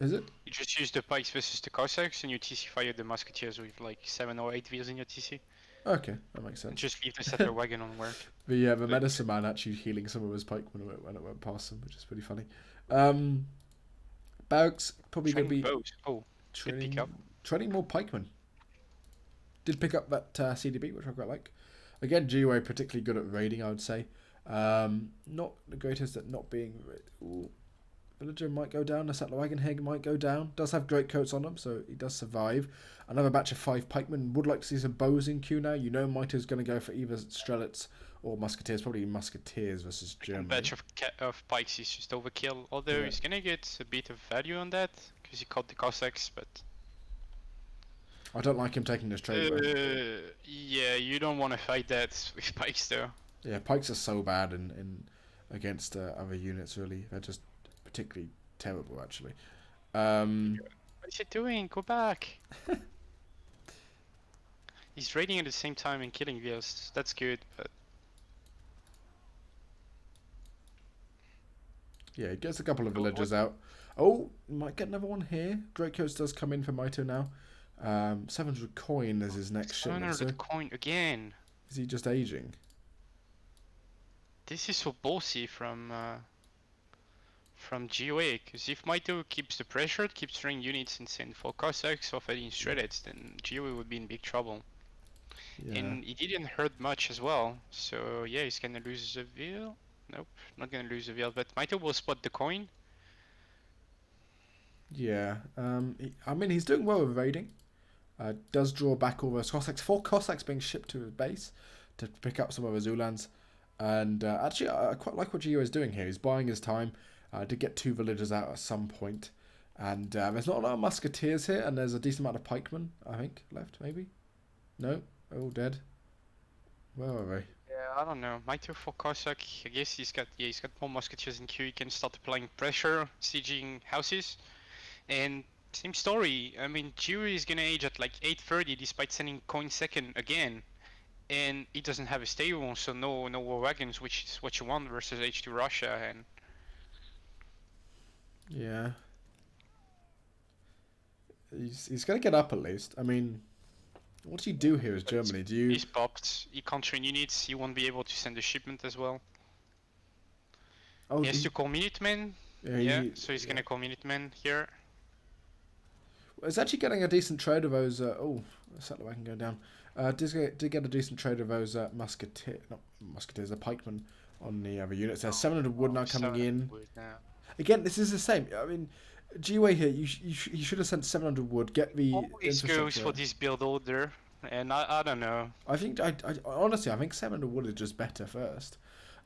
Is it? You just use the pikes versus the Cossacks, and you TC fire the musketeers with like 7 or 8 wheels in your TC. Okay, that makes sense. And just leave the settler wagon on work. The medicine man actually healing some of his pikemen when it went past them, which is pretty funny. Barracks probably going to be training more pikemen. Did pick up that CDB, which I quite like. Again, GUA particularly good at raiding, I would say. Not the greatest at not being. Ooh. Villager might go down. The settler wagon here might go down. Does have great coats on him, so he does survive. Another batch of 5 pikemen. Would like to see some bows in queue now. You know Mitoe's going to go for either strelets or musketeers. Probably musketeers versus Germany. A batch of pikes is just overkill. Although he's going to get a bit of value on that because he caught the Cossacks, but. I don't like him taking this trade. Yeah, you don't want to fight that with pikes though. Yeah, pikes are so bad in against other units. Really, they're just particularly terrible. Actually. What is he doing? Go back. He's raiding at the same time and killing vehicles. That's good, but. Yeah, he gets a couple of villagers out. Oh, might get another one here. Greatcoats does come in for Mitoe now. 700 coin is his next shipment. 700 coin again. Is he just aging? This is so ballsy from GOA, because if Mitoe keeps the pressure, keeps throwing units and send 4 Cossacks or fighting shreddeds, then GOA would be in big trouble. Yeah. And he didn't hurt much as well, so yeah, he's gonna lose a veil. Nope, not gonna lose a veil, but Mitoe will spot the coin. Yeah, I mean he's doing well with raiding. Does draw back all those Cossacks. 4 Cossacks being shipped to his base to pick up some of his Ulans. And actually, I quite like what Gio is doing here. He's buying his time to get 2 villagers out at some point. And there's not a lot of musketeers here, and there's a decent amount of pikemen, I think, left, maybe? No? All dead? Where are they? Yeah, I don't know. Mitoe for Cossack, I guess he's got more musketeers in queue. He can start applying pressure, sieging houses. And same story. I mean, Jury is gonna age at like 830 despite sending coin second again. And he doesn't have a stable, so no war wagons, which is what you want versus H2 Russia. And yeah, he's gonna get up at least. I mean, What do you do here as Germany? Do you? He's popped. He can't train units. He won't be able to send a shipment as well. Oh, He has to call Minutemen. Yeah, so he's gonna call Minutemen here. It's actually getting a decent trade of those. Oh, sadly I can go down. Did get a decent trade of those musketeers, the pikemen on the other units. There's 700 wood now coming in. Again, this is the same. I mean, GiveUA here, you should have sent 700 wood. Get the always goes for this build order, and I don't know. I think I honestly I think 700 wood is just better first.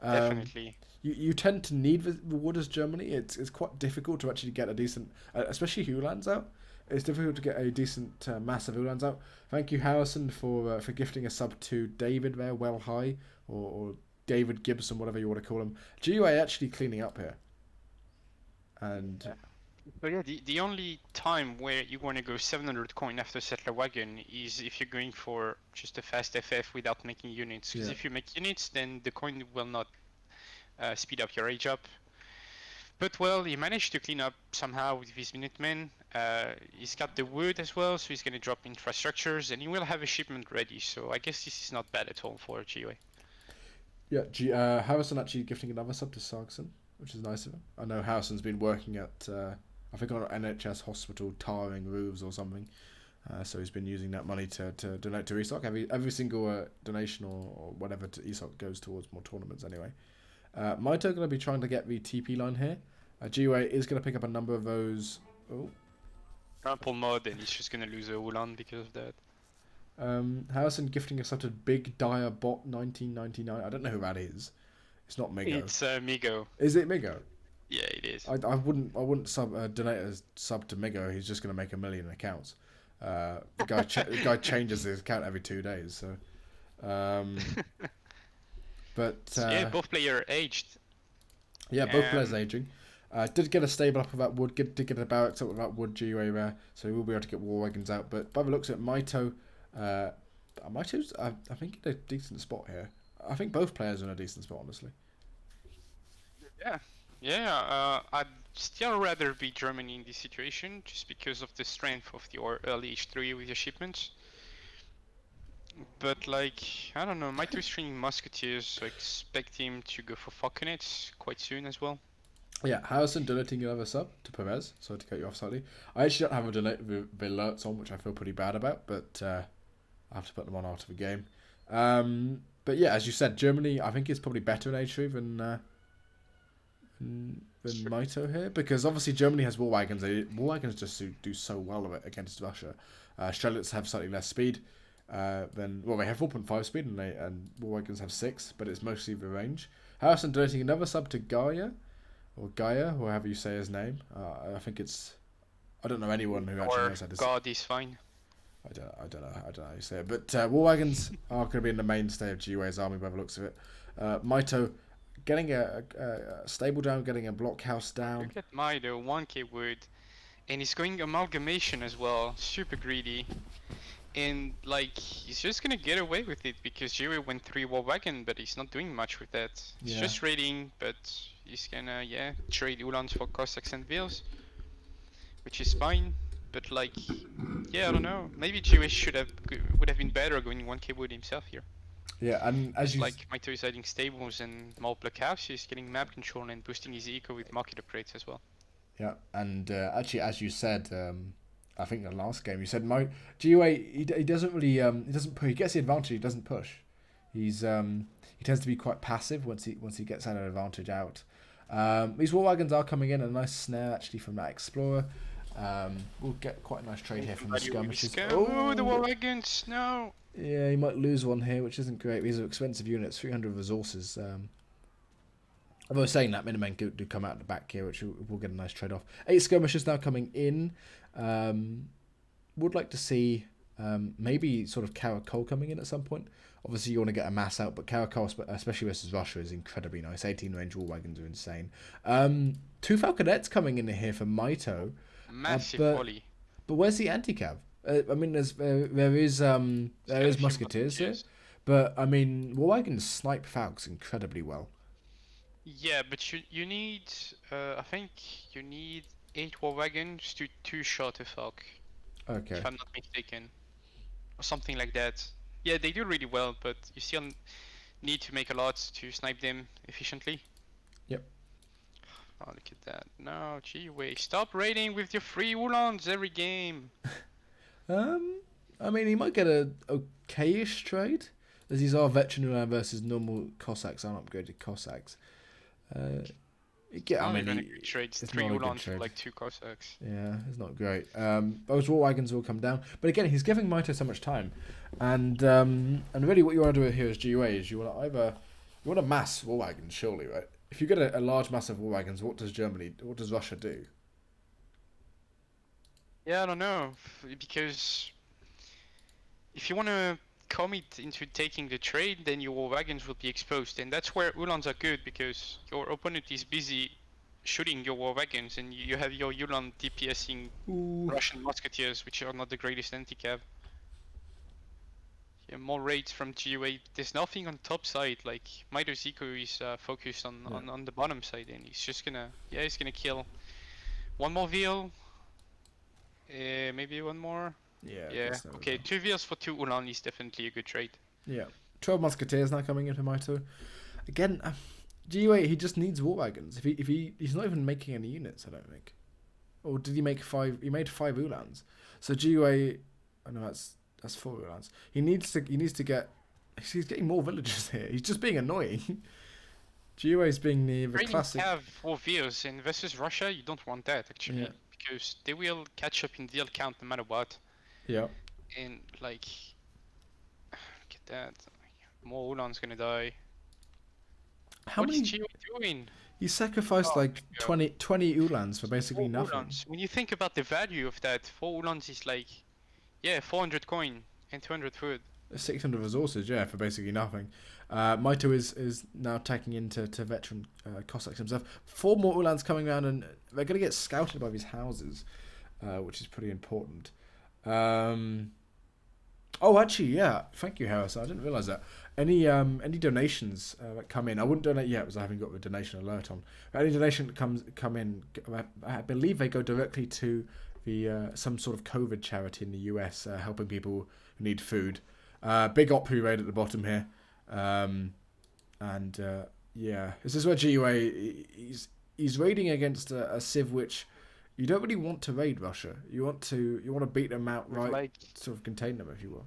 Definitely. You tend to need the wood as Germany. It's quite difficult to actually get a decent, especially Hulands out. It's difficult to get a decent mass of Uhlans out. Thank you, Harrison, for gifting a sub to David there, well high, or David Gibson, whatever you want to call him. GiveUA actually cleaning up here. And but yeah, the only time where you want to go 700 coin after Settler Wagon is if you're going for just a fast FF without making units. Because if you make units, then the coin will not speed up your age up. But well, he managed to clean up somehow with his Minutemen. He's got the wood as well, so he's going to drop infrastructures, and he will have a shipment ready. So I guess this is not bad at all for GiveUA. Yeah, Harrison actually gifting another sub to Sargson, which is nice of him. I know Harrison's been working at, I think on an NHS hospital, tarring roofs or something. So he's been using that money to donate to ESOC. Every single donation or whatever to ESOC goes towards more tournaments anyway. Mitoe going to be trying to get the TP line here. GiveUA is going to pick up a number of those. Oh. Trample mod, and he's just going to lose a Ulan because of that. Harrison gifting us up to Big Dire Bot 1999. I don't know who that is. It's not Migo. It's Migo. Is it Migo? Yeah, it is. I wouldn't donate a sub to Migo. He's just going to make 1 million accounts. The guy changes his account every 2 days. So, but yeah, both players aged. Yeah, both players aging. Did get a stable up with that wood. Did get a barracks up with that wood GiveUA there, so we will be able to get war wagons out. But by the looks of it, Mitoe's I think in a decent spot here. I think both players are in a decent spot, honestly. Yeah. I'd still rather be Germany in this situation, just because of the strength of your early H3 with your shipments. But like, I don't know, Mitoe's training musketeers, so I expect him to go for falconets quite soon as well. Yeah, Harrison donating another sub to Perez. Sorry to cut you off slightly. I actually don't have the alerts on, which I feel pretty bad about, but I have to put them on after the game. But yeah, as you said, Germany I think is probably better in H3 than Mitoe here, because obviously Germany has war wagons. War wagons just do so well of it against Russia. Strelets have slightly less speed. They have 4.5 speed and war wagons have 6, but it's mostly the range. Harrison donating another sub to Gaia. Or Gaia, or however you say his name. I think it's. I don't know anyone who actually knows how to say it. God is fine. I don't know how you say it. But war wagons are going to be in the mainstay of GiveUA's army by the looks of it. Mitoe getting a stable down, getting a blockhouse down. Look at Mitoe, 1k wood, and he's going amalgamation as well. Super greedy. And like, he's just gonna get away with it because GiveUA went 3 war wagon, but he's not doing much with that. He's just raiding, but he's gonna trade Ulans for Cossacks and Bills, which is fine. But like, I don't know. Maybe GiveUA would have been better going 1k wood himself here. Yeah, and as you like, Mitoe is adding stables and more blockhouses, getting map control and boosting his eco with market upgrades as well. Yeah, and actually, as you said. I think the last game you said GiveUA he doesn't really he gets the advantage, he doesn't push. He tends to be quite passive once he gets an advantage out. These war wagons are coming in, a nice snare actually from that explorer. We'll get quite a nice trade here from the skirmishes. Oh, the war wagons, no. Yeah, he might lose one here, which isn't great. These are expensive units, 300 resources. Although saying that, Minutemen do come out the back here, which we'll get a nice trade off. 8 skirmishes now coming in. Would like to see maybe sort of Caracol coming in at some point. Obviously, you want to get a mass out, but Caracol, especially versus Russia, is incredibly nice. 18 range war wagons are insane. 2 falconets coming in here for Mitoe. Massive volley. But where's the anti-cav? I mean, there is musketeers here, but I mean, war wagons snipe falcons incredibly well. Yeah, but you need, I think you need 8 war wagons to 2-shot a falc. Okay. If I'm not mistaken. or something like that. Yeah, they do really well, but you still need to make a lot to snipe them efficiently. Yep. Oh, look at that. No, GeeWay, stop raiding with your free Ulans every game. I mean, he might get a okayish trade, as these are veteran Ulan versus normal Cossacks, unupgraded Cossacks. Yeah, I mean, Even a good trade. it's 3 not a good Ulans for trade. like 2 Cossacks. Yeah, it's not great. Those war wagons will come down, but again, he's giving Mitoe so much time, and really, what you want to do here as GUA is you want to mass war wagons, surely, right? If you get a large mass of war wagons, what does Russia do? Yeah, I don't know, because if you want to commit into taking the trade, then your wagons will be exposed, and that's where Ulans are good, because your opponent is busy shooting your war wagons, and you have your Ulan DPSing Russian musketeers, which are not the greatest anti-cav. Yeah, more raids from GUA. There's nothing on top side. Like Mitoe Zico is focused on the bottom side, and he's just gonna kill one more veal. Maybe one more. Yeah. Okay, 2 veals for 2 Ulan is definitely a good trade. Yeah. 12 musketeers now coming in for Mitoe. Again, GUA, he just needs war wagons. If he's not even making any units, I don't think. Or did he make 5? He made 5 Ulans. So GUA, I know that's 4 Ulans. He's getting more villagers here. He's just being annoying. GUA is being the classic. Have 4 veals, and versus Russia, you don't want that actually, because they will catch up in veal count no matter what. Yeah. And like, look at that. More Ulan's gonna die. What is GUA doing? He sacrificed like 20 Ulans for basically 4 nothing. Ulans. When you think about the value of that, 4 Ulans is like, 400 coin and 200 food. 600 resources, for basically nothing. Mitoe is now taking into veteran Cossacks himself. 4 more Ulans coming around, and they're going to get scouted by these houses, which is pretty important. Actually, thank you, Harris. I didn't realise that. Any donations that come in, I wouldn't donate yet because I haven't got the donation alert on. But any donation that come in, I believe they go directly to the some sort of COVID charity in the US, helping people who need food. Big Opry raid at the bottom here, this is where GUA he's raiding against a civ which you don't really want to raid Russia. You want to beat them outright, like, sort of contain them if you will.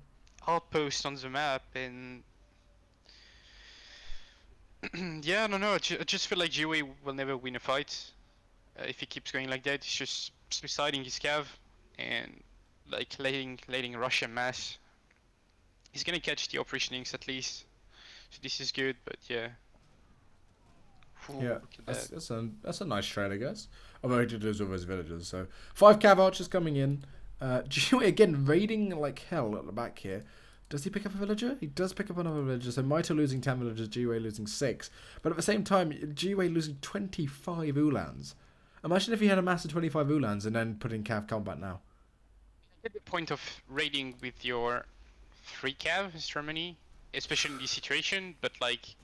Outpost on the map, and I don't know. I just feel like GUA will never win a fight if he keeps going like that. He's just suiciding his cav and like letting Russia mass. He's gonna catch the operationings at least, so this is good. But that's a nice trade, I guess. Although he did lose all those villagers, so 5 cav archers coming in. GUA again raiding like hell at the back here. Does he pick up a villager? He does pick up another villager. So Mitoe losing 10 villagers, GUA losing 6. But at the same time, GUA losing 25 Ulans. Imagine if he had a mass of 25 Ulans and then put in cav combat now. At the point of raiding with your 3 cav is Germany, especially in this situation, but like,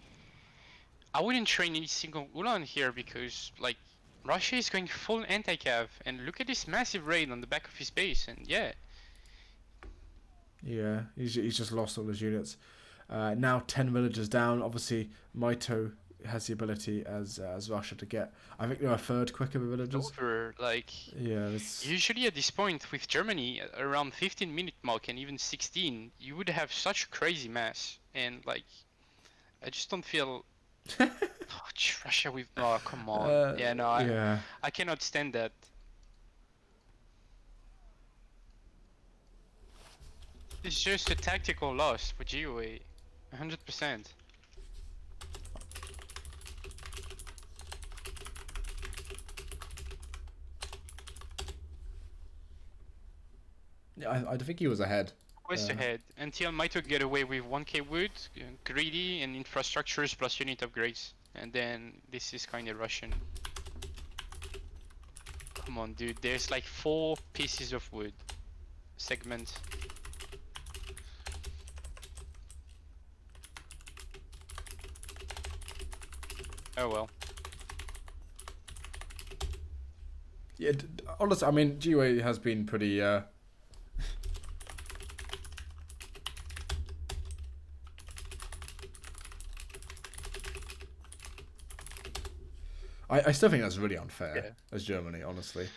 I wouldn't train any single Ulan here because like, Russia is going full anti-cav, and look at this massive raid on the back of his base, and he's just lost all his units. Now 10 villagers down. Obviously, Mitoe has the ability as Russia to get, I think they're a third quicker villagers. Over, like, usually at this point with Germany, around 15-minute mark and even 16, you would have such crazy mass, and like, I just don't feel. Russia with come on. I cannot stand that. It's just a tactical loss for GUA, 100%. I think he was ahead. Quest ahead until Mitoe get away with 1k wood, greedy, and infrastructures plus unit upgrades, and then this is kind of Russian. Come on, dude. There's like 4 pieces of wood. Segment. Oh well. Yeah, honestly, I mean, GUA has been pretty I still think that's really unfair Yeah. as Germany, honestly.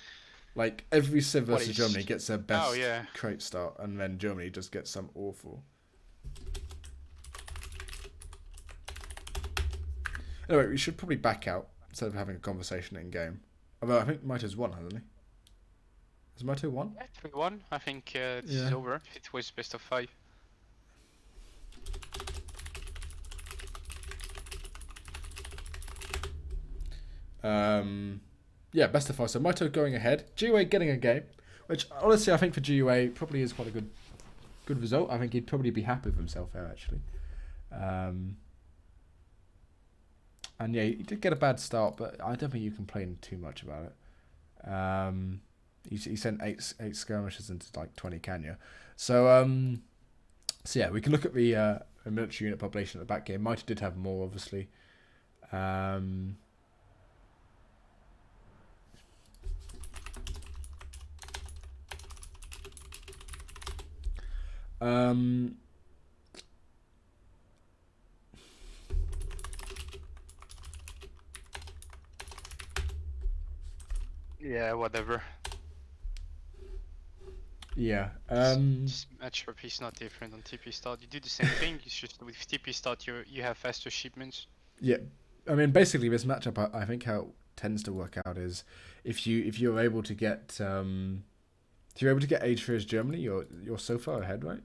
Like, every Civ What versus is- Germany gets their best Oh, yeah. crate start, and then Germany just gets some awful. Anyway, we should probably back out instead of having a conversation in game. Although I think Mitoe's won, hasn't he? Has Mitoe won? Yeah, 3-1. I think this is Yeah. over. It was best of 5. Yeah, best of 5. So Mitoe going ahead. GiveUA getting a game, which honestly I think for GiveUA probably is quite a good result. I think he'd probably be happy with himself there actually. And yeah, he did get a bad start, but I don't think you can complain too much about it. He sent eight skirmishes into like 20 Kenya. So yeah, we can look at the military unit population at the back game. Mitoe did have more, obviously. Yeah, whatever. Yeah. This matchup is not different on TP start. You do the same thing. It's just with TP start you have faster shipments. Yeah, I mean basically this matchup, I think how it tends to work out is if you're able to get if you're able to get age3 as Germany, you're so far ahead, right?